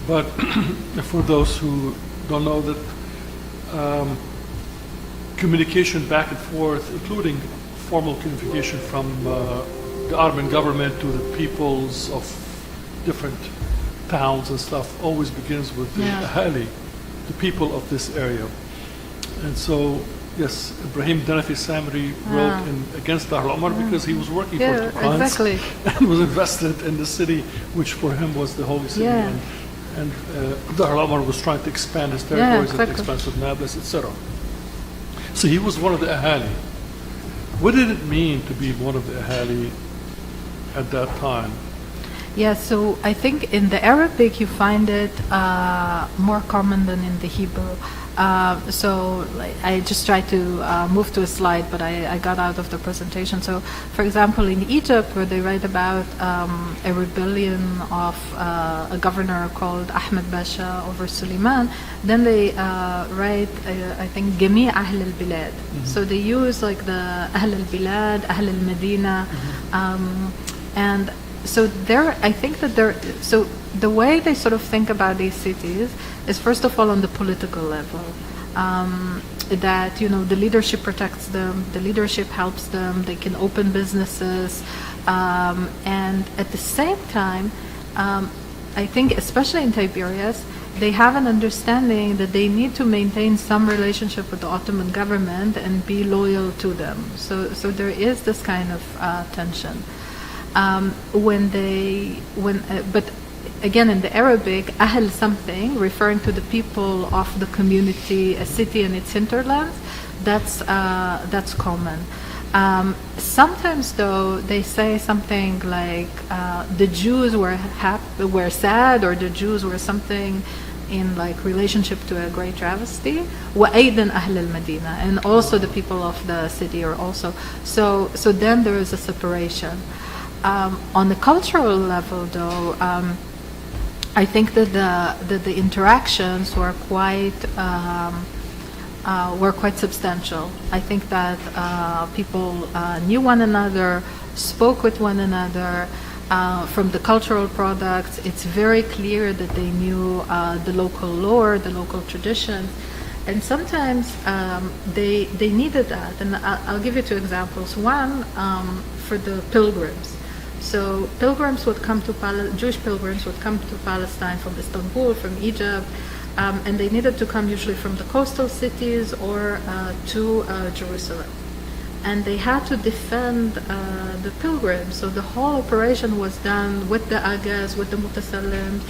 But for those who don't know that communication back and forth, including formal communication from the Ottoman government to the peoples of different towns and stuff, always begins with the ahali, the people of this area. And so, yes, Ibrahim Danafi Samri wrote against Dar al-Umar because he was working for the Khans exactly. and was invested in the city, which for him was the holy city. Yeah. And Dar al-Umar was trying to expand his territories at the exactly. expense of Nablus, etc. So he was one of the ahali. What did it mean to be one of the ahali at that time? Yeah, so I think in the Arabic you find it more common than in the Hebrew. So I just tried to move to a slide, but I got out of the presentation. So, for example, in Egypt, where they write about a rebellion of a governor called Ahmed Basha over Suleiman, then they write, I think, Gami' Ahl al-Bilad. So they use like the Ahl al-Bilad, Ahl al-Medina, and so I think that so the way they sort of think about these cities is first of all on the political level, that the leadership protects them, the leadership helps them, they can open businesses, and at the same time, I think especially in Tiberias, they have an understanding that they need to maintain some relationship with the Ottoman government and be loyal to them. So there is this kind of tension. But again, in the Arabic, Ahl something, referring to the people of the community, a city and its hinterlands, that's common. Sometimes, though, they say something like the Jews were sad, or the Jews were something in like relationship to a great travesty. وَأَيْضًا أَهْلَ الْمَدِينَةِ, and also the people of the city are also. So then there is a separation. On the cultural level, though, I think that the interactions were quite substantial. I think that people knew one another, spoke with one another. from the cultural products. It's very clear that they knew the local lore, the local traditions. And sometimes they needed that. And I'll give you two examples. One, for the pilgrims. So pilgrims would come to Jewish pilgrims would come to Palestine from Istanbul, from Egypt, and they needed to come usually from the coastal cities or to Jerusalem. And they had to defend the pilgrims. So the whole operation was done with the agas, with the mutasallim,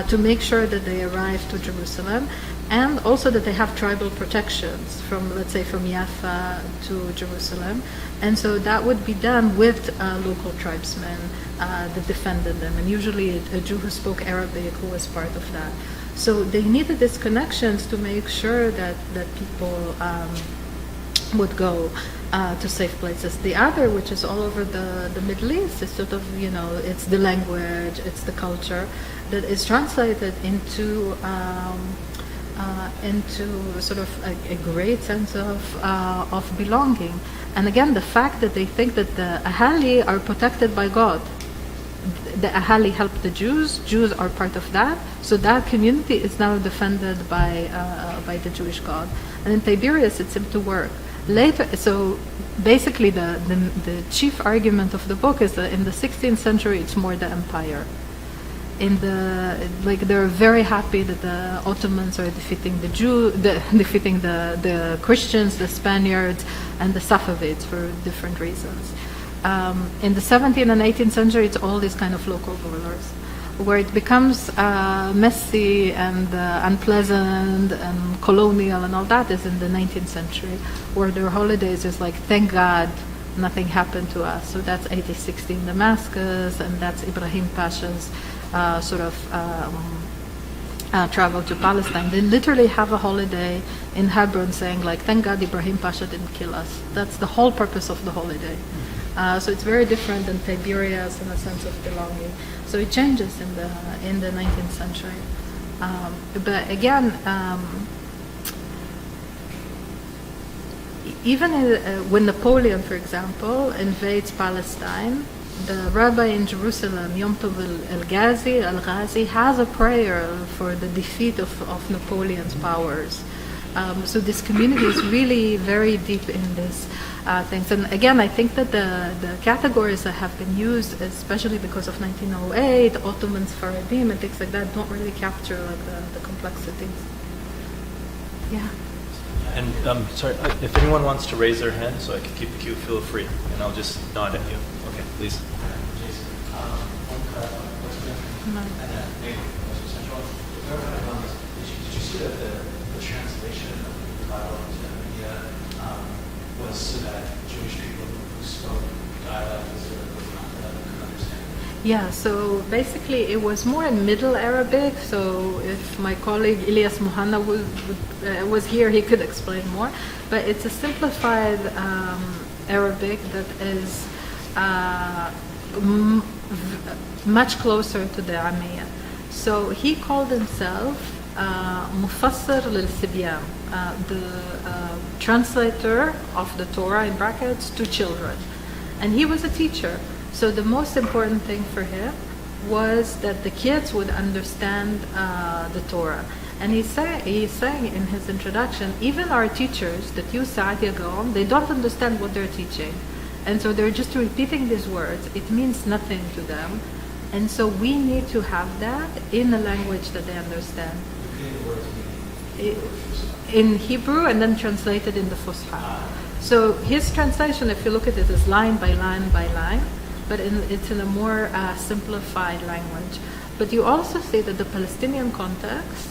to make sure that they arrived to Jerusalem, and also that they have tribal protections from, let's say, from Jaffa to Jerusalem. And so that would be done with local tribesmen that defended them, and usually a Jew who spoke Arabic who was part of that. So they needed these connections to make sure that people would go to safe places. The other, which is all over the Middle East, is sort of, it's the language, it's the culture that is translated into sort of a great sense of belonging. And again, the fact that they think that the Ahali are protected by God. The Ahali help the Jews are part of that, so that community is now defended by the Jewish God. And in Tiberias, it seemed to work. Later, so basically the chief argument of the book is that in the 16th century, it's more the empire. They're very happy that the Ottomans are defeating defeating the Christians, the Spaniards, and the Safavids for different reasons. In the 17th and 18th century, it's all these kind of local rulers, where it becomes messy and unpleasant and colonial and all that is in the 19th century, where their holidays is like, thank God nothing happened to us. So that's 1816 Damascus, and that's Ibrahim Pasha's travel to Palestine. They literally have a holiday in Hebron saying, like, thank God Ibrahim Pasha didn't kill us. That's the whole purpose of the holiday. So it's very different than Tiberias in a sense of belonging. So it changes in the 19th century. But again, even when Napoleon, for example, invades Palestine, the rabbi in Jerusalem, Yom Tov Al-Ghazi, has a prayer for the defeat of Napoleon's powers. So this community is really very deep in this things. And again, I think that the categories that have been used, especially because of 1908, Ottomans, Faradim, and things like that, don't really capture like the complexities. Yeah. And sorry, if anyone wants to raise their hand so I can keep the queue, feel free, and I'll just nod at you. Okay, please. Jason, one question. No. And then maybe did you see that the translation of the Bible into India was so that Jewish people who spoke dialect could understand? Yeah, so basically it was more in Middle Arabic, so if my colleague Ilyas Muhanna was here, he could explain more. But it's a simplified Arabic that is much closer to the Amiyya. So he called himself Mufassir lil-Sibyan, the translator of the Torah, in brackets, to children. And he was a teacher. So the most important thing for him was that the kids would understand the Torah. And he's saying in his introduction, even our teachers that use Sa'adia Gaon, they don't understand what they're teaching. And so they're just repeating these words. It means nothing to them. And so we need to have that in a language that they understand. In Hebrew and then translated in the Fusha. So his translation, if you look at it, is line by line by line, but it's in a more simplified language. But you also see that the Palestinian context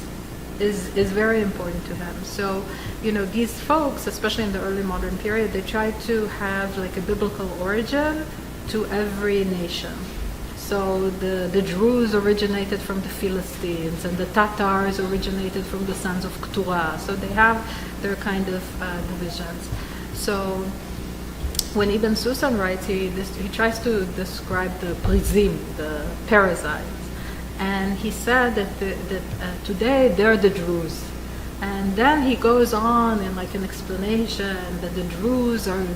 is very important to him. So, these folks, especially in the early modern period, they try to have like a biblical origin to every nation. So the Druze originated from the Philistines, and the Tatars originated from the sons of Keturah. So they have their kind of divisions. So when Ibn Susan writes, he tries to describe the prizim, the parasites. And he said that today they're the Druze. And then he goes on in like an explanation that the Druze are,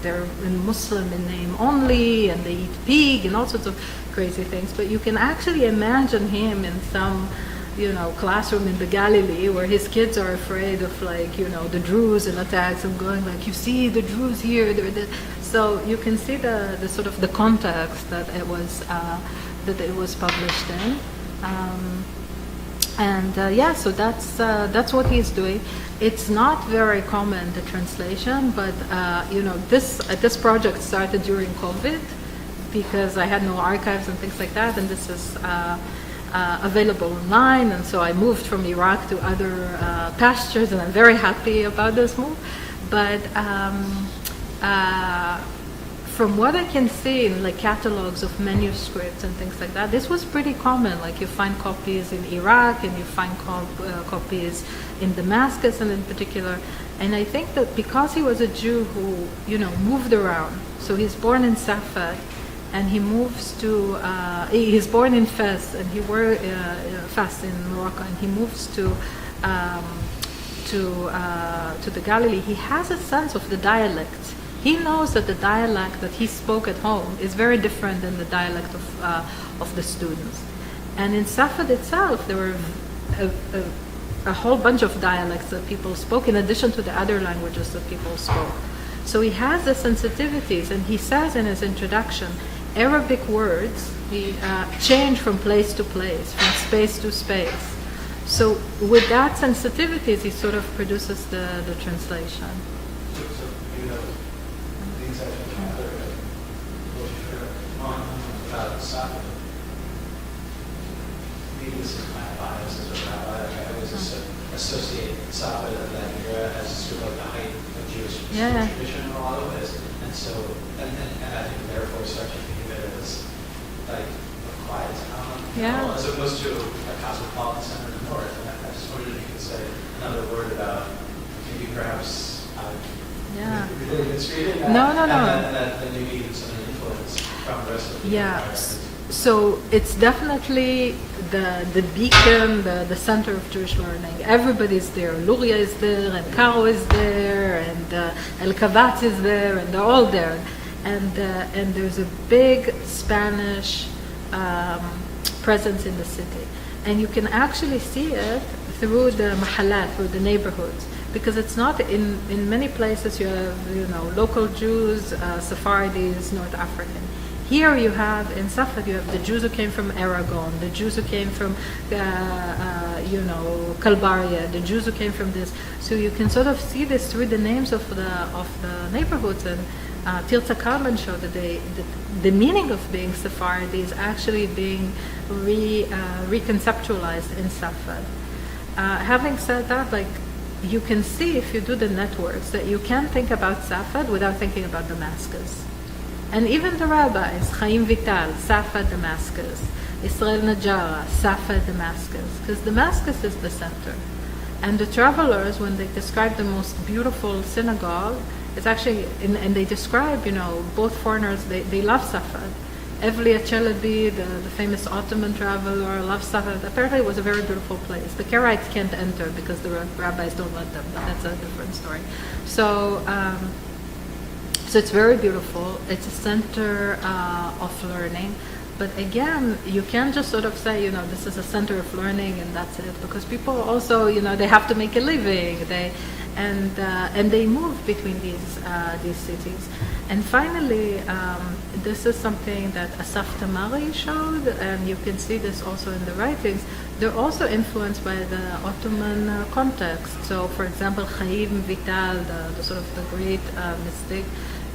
they're in Muslim in name only, and they eat pig and all sorts of crazy things. But you can actually imagine him in some, classroom in the Galilee where his kids are afraid of the Druze and attacks and going like, you see the Druze here, so you can see the sort of the context that it was published in. So that's what he's doing. It's not very common, the translation, but this project started during COVID because I had no archives and things like that, and this is available online, and so I moved from Iraq to other pastures, and I'm very happy about this move. But from what I can see in like catalogs of manuscripts and things like that, this was pretty common. Like you find copies in Iraq, and you find copies in Damascus, and in particular. And I think that because he was a Jew who moved around, so he's born in Safed, and he moves to he's born in Fez, and he were Fez in Morocco, and he moves to the Galilee. He has a sense of the dialect. He knows that the dialect that he spoke at home is very different than the dialect of the students. And in Safed itself, there were a whole bunch of dialects that people spoke, in addition to the other languages that people spoke. So he has the sensitivities, and he says in his introduction, Arabic words change from place to place, from space to space. So with that sensitivities, he sort of produces the translation. Maybe this is my bias as a rabbi. I always associate Safed of that era as sort of like the height of Jewish tradition in a lot of ways. And so, and I think therefore start to think of it as like a quiet town, as opposed to a cosmopolitan center in the north. And I just wondered if you could say another word about maybe perhaps really misreading that. No. And that maybe even some of the influence from the rest of the environment. So it's definitely the beacon, the center of Jewish learning. Everybody's there. Luria is there, and Caro is there, and El Kavatz is there, and they're all there. And there's a big Spanish presence in the city. And you can actually see it through the mahallat, through the neighborhoods. Because it's not, in many places you have, local Jews, Sephardi's, North African. Here you have, in Safed, you have the Jews who came from Aragon, the Jews who came from, Kalbaria, the Jews who came from this. So you can sort of see this through the names of the neighborhoods. And Tirza Kalman showed that the meaning of being Sephardi is actually being reconceptualized in Safed. Having said that, you can see if you do the networks that you can think about Safed without thinking about Damascus. And even the rabbis, Chaim Vital, Safed, Damascus, Israel Najara, Safed, Damascus, because Damascus is the center. And the travelers, when they describe the most beautiful synagogue, it's actually, and they describe, both foreigners, they love Safed. Evliya Chalabi, the famous Ottoman traveler, loves Safed. Apparently it was a very beautiful place. The Karaites can't enter because the rabbis don't let them, but that's a different story. So it's very beautiful. It's a center of learning. But again, you can't just sort of say, this is a center of learning and that's it. Because people also, they have to make a living. And they move between these cities. And finally, this is something that Asaf Tamari showed, and you can see this also in the writings. They're also influenced by the Ottoman context. So, for example, Chaim Vital, the sort of the great mystic,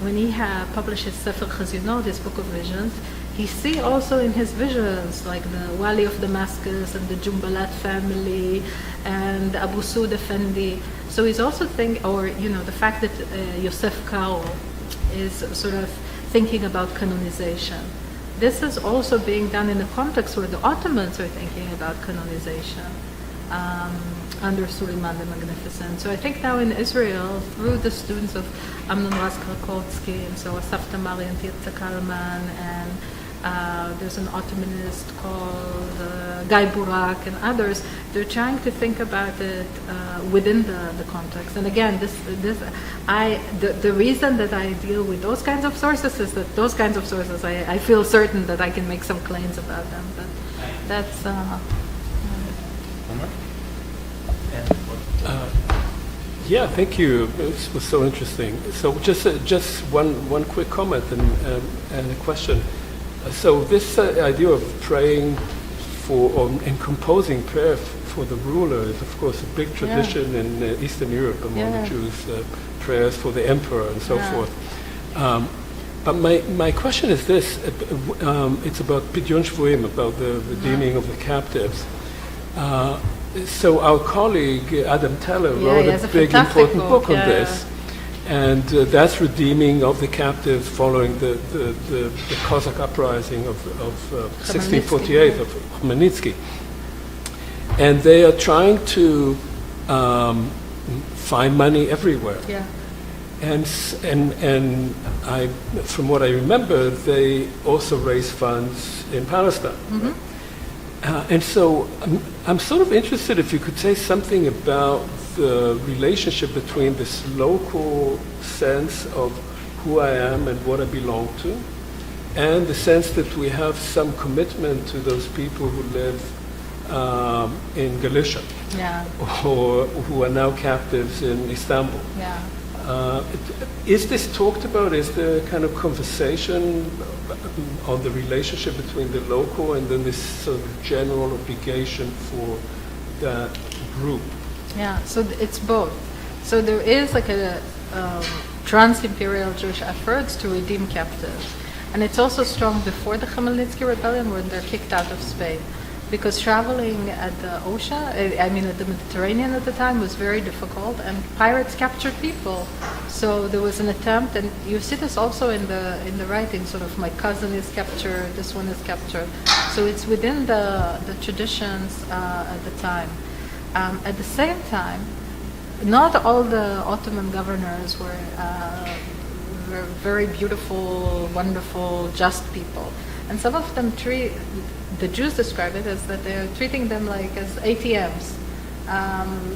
when he published his Sefer Chazionot, his Book of Visions, he see also in his visions, like the Wali of Damascus and the Jumbalat family and Abu Sud Effendi. So he's also the fact that Yosef Karo is sort of thinking about canonization. This is also being done in a context where the Ottomans are thinking about canonization under Suleiman the Magnificent. So I think now in Israel, through the students of Amnon Ras Krakotsky, and so Asaf Tamari and Tirza Kalman and There's an Ottomanist called Guy Burak and others. They're trying to think about it within the context. And again, the reason that I deal with those kinds of sources is that those kinds of sources, I feel certain that I can make some claims about them. But that's... Yeah, thank you. It was so interesting. So just one quick comment and a question. So this idea of praying and composing prayer for the ruler is, of course, a big tradition in Eastern Europe among the Jews. Prayers for the emperor and so forth. But my question is this: it's about Pidyon Shvuim, about the redeeming of the captives. So our colleague Adam Teller wrote a big important book on this, and that's redeeming of the captives following the Cossack uprising of 1648 of Khmelnytsky. And they are trying to find money everywhere. Yeah. And from what I remember, they also raise funds in Palestine. Mm-hmm. And so I'm sort of interested if you could say something about the relationship between this local sense of who I am and what I belong to, and the sense that we have some commitment to those people who live in Galicia, or who are now captives in Istanbul. Yeah. Is this talked about? Is there kind of conversation on the relationship between the local and then this sort of general obligation for that group? Yeah, so it's both. So there is like a trans-imperial Jewish efforts to redeem captives. And it's also strong before the Khmelnytsky rebellion when they're kicked out of Spain. Because traveling at the ocean, at the Mediterranean at the time was very difficult, and pirates captured people. So there was an attempt, and you see this also in the writing. Sort of, my cousin is captured, this one is captured. So it's within the traditions at the time. At the same time, not all the Ottoman governors were very beautiful, wonderful, just people, and some of them the Jews describe it as that they're treating them like as ATMs.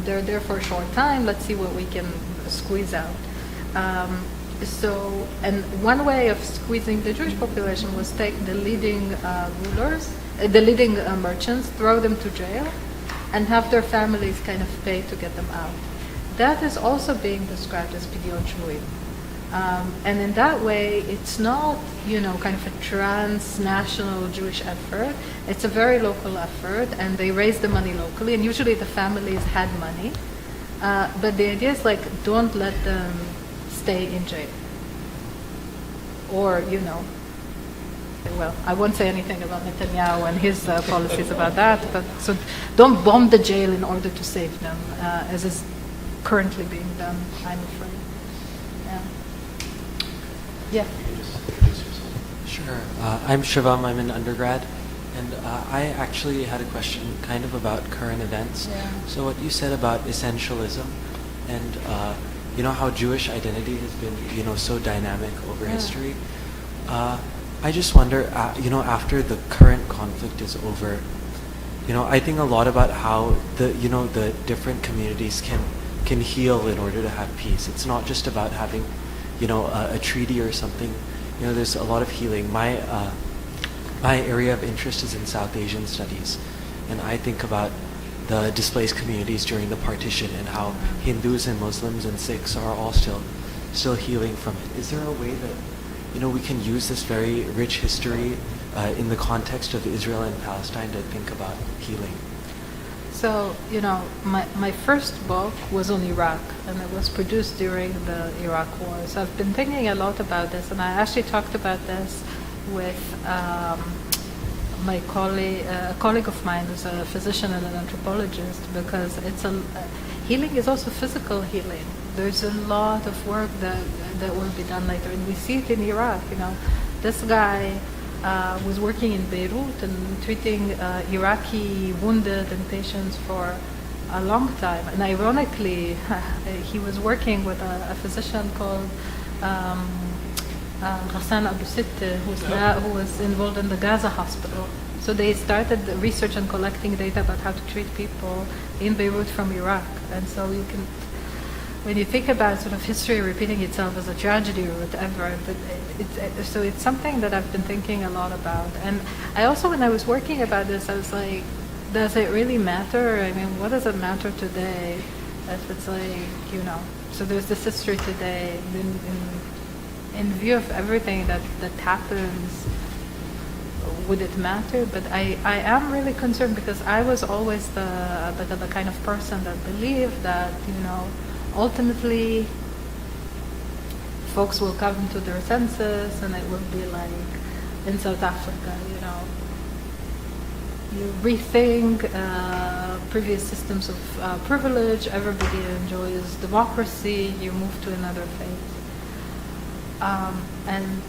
They're there for a short time. Let's see what we can squeeze out. And one way of squeezing the Jewish population was take the leading rulers, the leading merchants, throw them to jail, and have their families kind of pay to get them out. That is also being described as Pidyon Shvuim. And in that way, it's not, kind of a transnational Jewish effort. It's a very local effort, and they raise the money locally, and usually the families had money. But the idea is don't let them stay in jail. Or, well, I won't say anything about Netanyahu and his policies about that, but so don't bomb the jail in order to save them, as is currently being done, I'm afraid. Yeah. Sure. I'm Shivam. I'm an undergrad. And I actually had a question kind of about current events. Yeah. So what you said about essentialism and, how Jewish identity has been, so dynamic over history. I just wonder, after the current conflict is over, I think a lot about how the different communities can heal in order to have peace. It's not just about having a treaty or something. There's a lot of healing. My area of interest is in South Asian studies, and I think about the displaced communities during the partition and how Hindus and Muslims and Sikhs are all still healing from it. Is there a way that we can use this very rich history in the context of Israel and Palestine to think about healing? So, my first book was on Iraq, and it was produced during the Iraq War. So I've been thinking a lot about this, and I actually talked about this with my colleague, a colleague of mine who's a physician and an anthropologist, because healing is also physical healing. There's a lot of work that will be done later, and we see it in Iraq. This guy was working in Beirut and treating Iraqi wounded and patients for a long time. And ironically, he was working with a physician called Ghassan Abu Sitte, who was involved in the Gaza hospital. So they started the research and collecting data about how to treat people in Beirut from Iraq. And so you can, when you think about sort of history repeating itself as a tragedy or whatever, so it's something that I've been thinking a lot about. And I also, when I was working about this, I was like, does it really matter? I mean, what does it matter today? If it's like, you know, so there's this history today. In view of everything that happens, would it matter? But I am really concerned because I was always the kind of person that believed that, you know, ultimately folks will come to their senses and it will be like in South Africa, you know, you rethink previous systems of privilege, everybody enjoys democracy, you move to another phase. And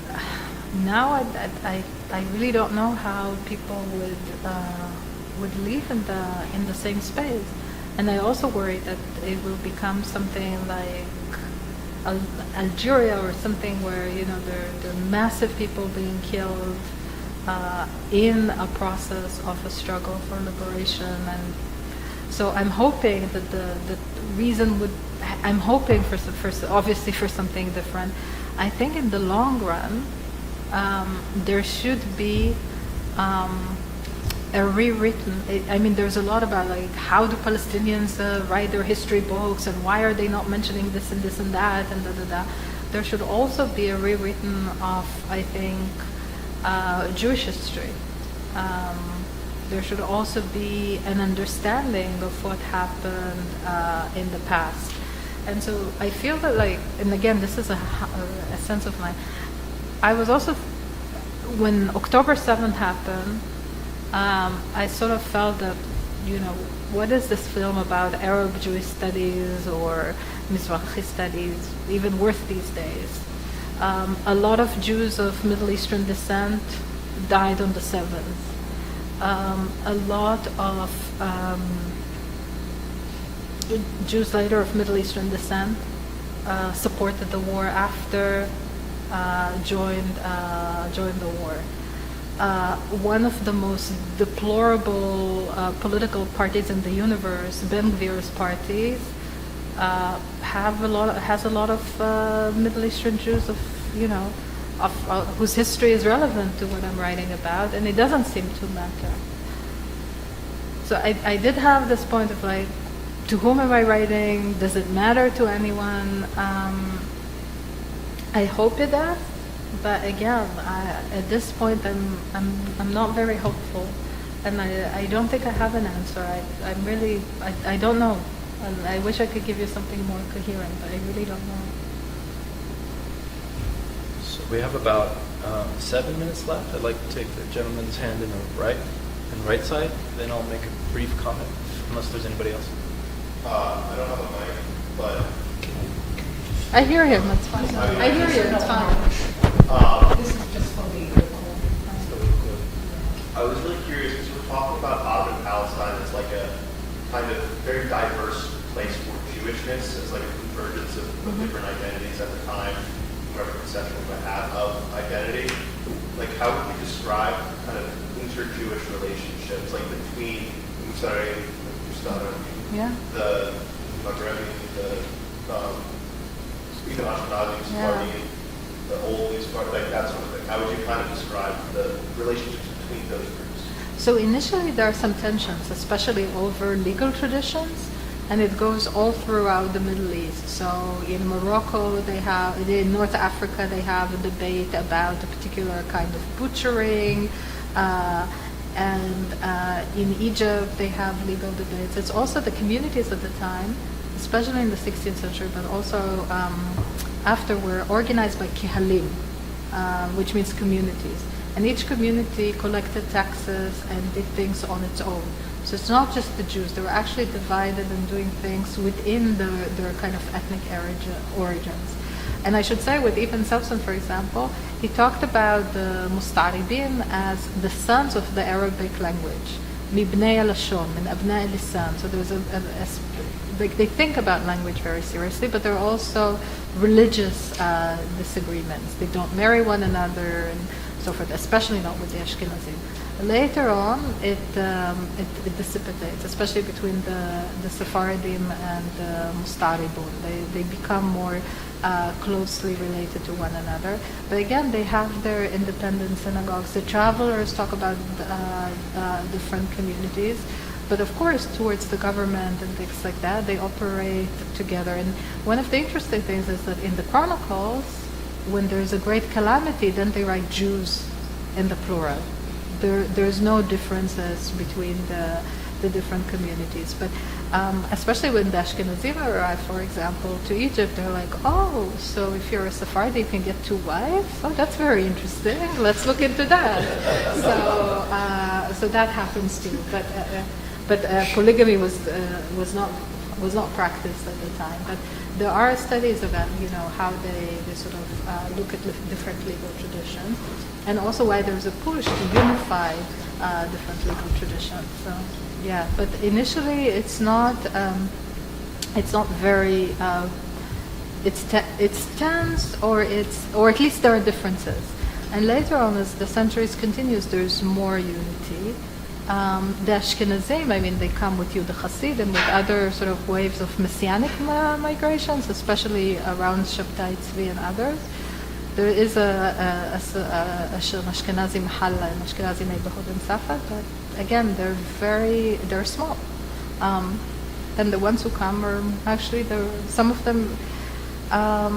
now I really don't know how people would live in the same space. And I also worry that it will become something like Algeria or something where, you know, there are massive people being killed in a process of a struggle for liberation. And so I'm hoping that the reason would, I'm hoping for obviously for something different. I think in the long run, there should be a rewritten, I mean, there's a lot about like how do Palestinians write their history books and why are they not mentioning this and this and that and da. There should also be a rewritten of, I think, Jewish history. There should also be an understanding of what happened in the past. And so I feel that, like, and again, this is a sense of mine. I was also, when October 7th happened, I sort of felt that, you know, what is this film about Arab Jewish studies or Mizrahi studies even worth these days? A lot of Jews of Middle Eastern descent died on the 7th. A lot of Jews later of Middle Eastern descent supported the war after, joined the war. One of the most deplorable political parties in the universe, Ben Gvir's parties, has a lot of Middle Eastern Jews of, you know, whose history is relevant to what I'm writing about, and it doesn't seem to matter. So I did have this point of like, to whom am I writing? Does it matter to anyone? I hope it does, but again, at this point, I'm not very hopeful, and I don't think I have an answer. I'm really, I don't know. And I wish I could give you something more coherent, but I really don't know. So we have about 7 minutes left. I'd like to take the gentleman's hand in the right side. Then I'll make a brief comment, unless there's anybody else. I don't have a mic, but I hear him. It's fine. I hear you. It's fine. This is just for the I was really curious because we're talking about Ottoman Palestine as like a kind of very diverse place for Jewishness, as like a convergence of different identities at the time, whatever conception we might have of identity. Like, how would you describe kind of inter-Jewish relationships, like between Musari, Yeah. the Maghreb, the even Ashkenazi, Sephardi, the old Sephardi, like that sort of thing? How would you kind of describe the relationships between those groups? So initially there are some tensions, especially over legal traditions, and it goes all throughout the Middle East. So in Morocco, in North Africa, they have a debate about a particular kind of butchering, and in Egypt, they have legal debates. It's also the communities at the time, especially in the 16th century, but also after, were organized by kihalim, which means communities. And each community collected taxes and did things on its own. So it's not just the Jews. They were actually divided and doing things within their kind of ethnic origins. And I should say with Ibn Sawsan, for example, he talked about the Mustaribin as the sons of the Arabic language. מבני הלשון, מן אבנאי lisan. So there's like they think about language very seriously, but there are also religious disagreements. They don't marry one another and so forth, especially not with the Ashkenazim. Later on, it dissipates, especially between the Sephardim and the Mustaribun. They become more closely related to one another. But again, they have their independent synagogues. The travelers talk about different communities. But of course, towards the government and things like that, they operate together. And one of the interesting things is that in the Chronicles, when there's a great calamity, then they write Jews in the plural. There's no differences between the different communities. But especially when the Ashkenazim arrive, for example, to Egypt, they're like, oh, so if you're a Sephardi, you can get 2 wives? Oh, that's very interesting. Let's look into that. So that happens too. But polygamy was not practiced at the time. But there are studies about how they sort of look at different legal traditions, and also why there's a push to unify different legal traditions. So yeah, but initially it's not very it's tense, or at least there are differences. And later on, as the centuries continues, there's more unity. The Ashkenazim, I mean, they come with Yehuda Hasid and with other sort of waves of messianic migrations, especially around Shabtai Tzvi and others. There is an Ashkenazi Mahalla, an Ashkenazi neighborhood in Safed, but again, they're small. And the ones who come are actually, some of them, I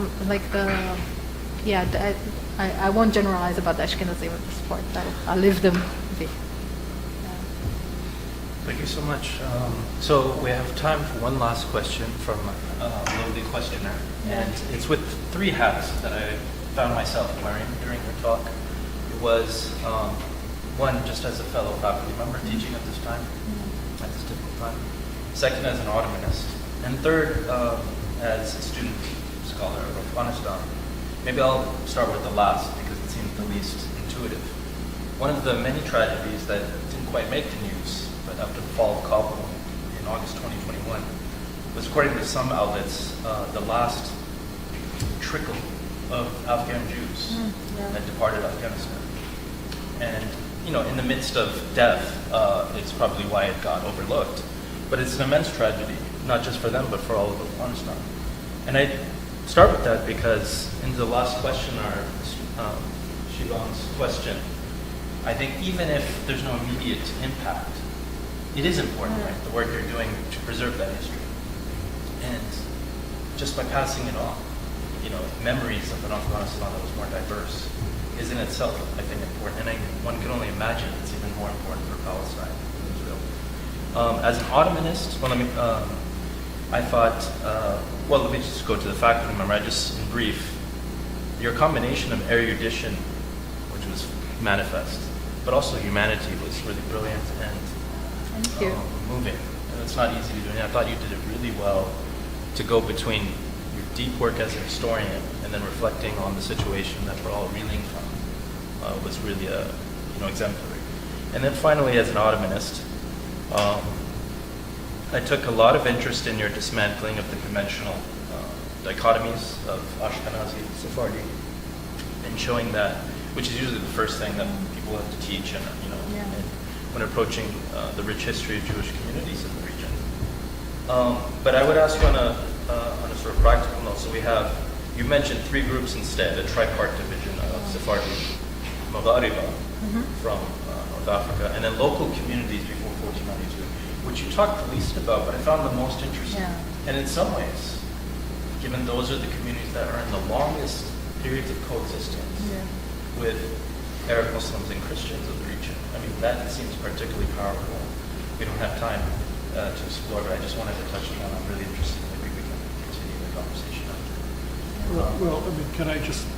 won't generalize about the Ashkenazim at this point. I'll leave them be. Thank you so much. So we have time for one last question from a lowly questioner, and it's with 3 hats that I found myself wearing during your talk. It was one, just as a fellow faculty member teaching at this time, at this difficult time. Second, as an Ottomanist, and third, as a student scholar of Afghanistan. Maybe I'll start with the last because it seems the least intuitive. One of the many tragedies that didn't quite make the news, but after the fall of Kabul in August 2021, was, according to some outlets, the last trickle of Afghan Jews that departed Afghanistan. And, in the midst of death, it's probably why it got overlooked. But it's an immense tragedy, not just for them, but for all of Afghanistan. And I start with that because in the last question, Shivan's question, I think even if there's no immediate impact, it is important, right, the work you're doing to preserve that history. And just by passing it on, memories of an Afghanistan that was more diverse is in itself, I think, important. And one can only imagine it's even more important for Palestine and Israel. As an Ottomanist, I thought, let me just go to the faculty member. Just in brief, your combination of erudition, which was manifest, but also humanity was really brilliant and moving. And it's not easy to do. And I thought you did it really well to go between your deep work as a historian and then reflecting on the situation that we're all reeling from was really exemplary. And then finally, as an Ottomanist, I took a lot of interest in your dismantling of the conventional dichotomies of Ashkenazi, Sephardi, and showing that, which is usually the first thing that people have to teach, and when approaching the rich history of Jewish communities in the region. But I would ask you on a sort of practical note. So you mentioned 3 groups instead, a tripart division of Sephardi, Maghariba from North Africa, and then local communities before 1492, which you talked the least about, but I found the most interesting. Yeah. And in some ways, given those are the communities that are in the longest periods of coexistence with Arab Muslims and Christians of the region, I mean, that seems particularly powerful. We don't have time to explore, but I just wanted to touch on that. I'm really interested. Maybe we can continue the conversation after. Can I just...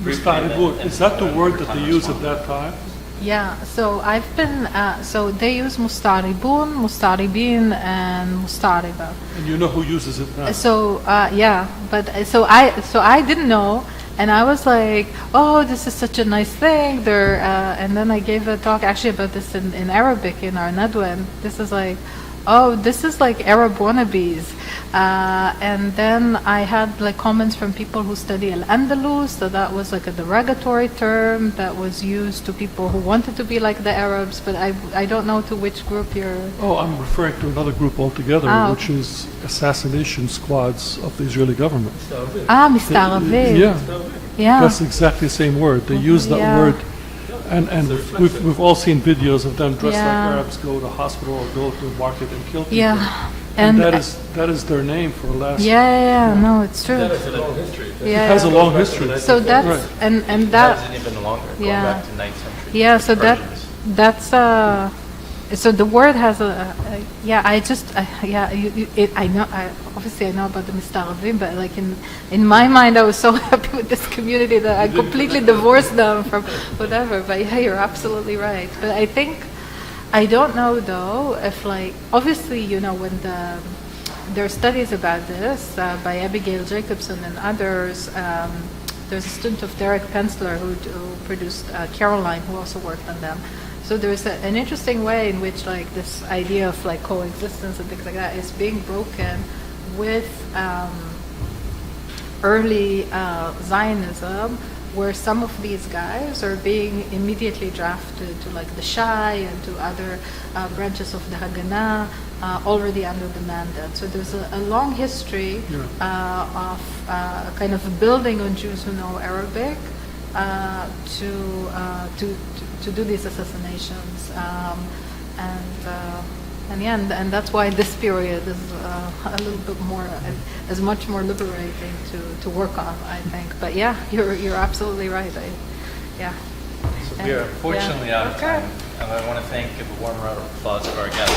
Mustaribun, is that the word that they used at that time? Yeah, so I've been, so they use Mustaribun, Mustaribin, and Mustariba. And you know who uses it now? So, but I didn't know, And I was like, oh, this is such a nice thing. And then I gave a talk actually about this in Arabic in our Nadwa, and this is like, oh, this is like Arab wannabes. And then I had like comments from people who study Al-Andalus, so that was like a derogatory term that was used to people who wanted to be like the Arabs, but I don't know to which group you're... Oh, I'm referring to another group altogether, Ah, which is assassination squads of the Israeli government. Mista'arvin. Yeah, Yeah. that's exactly the same word. They use that Yeah. word, and we've all seen videos of them dressed like Yeah. Arabs go to hospital or go to a market and kill people. Yeah. And that is their name for the last. Yeah, no, it's true. That has a long history. Yeah. It has a long history. So that's, Right. and That that, isn't even longer, going Yeah. back to 9th century. yeah, so Persians. that's, so the word has yeah, I just, yeah, I know, obviously I know about the Mista'arvin, but like in my mind, I was so happy with this community that I completely divorced them from whatever, but yeah, you're absolutely right. But I think, I don't know though, if like, obviously, you know, when there are studies about this by Abigail Jacobson and others, there's a student of Derek Pensler who produced Caroline, who also worked on them. So there's an interesting way in which like this idea of like coexistence and things like that is being broken with early Zionism, where some of these guys are being immediately drafted to like the Shai and to other branches of the Haganah already under the mandate. So there's a long history of kind of building on Jews who know Arabic to do these assassinations, and that's why this period is a little bit more, is much more liberating to work on, I think. But yeah, you're absolutely right. Yeah. So we are fortunately out of Okay. time, and I want to give a warm round of applause to our guests.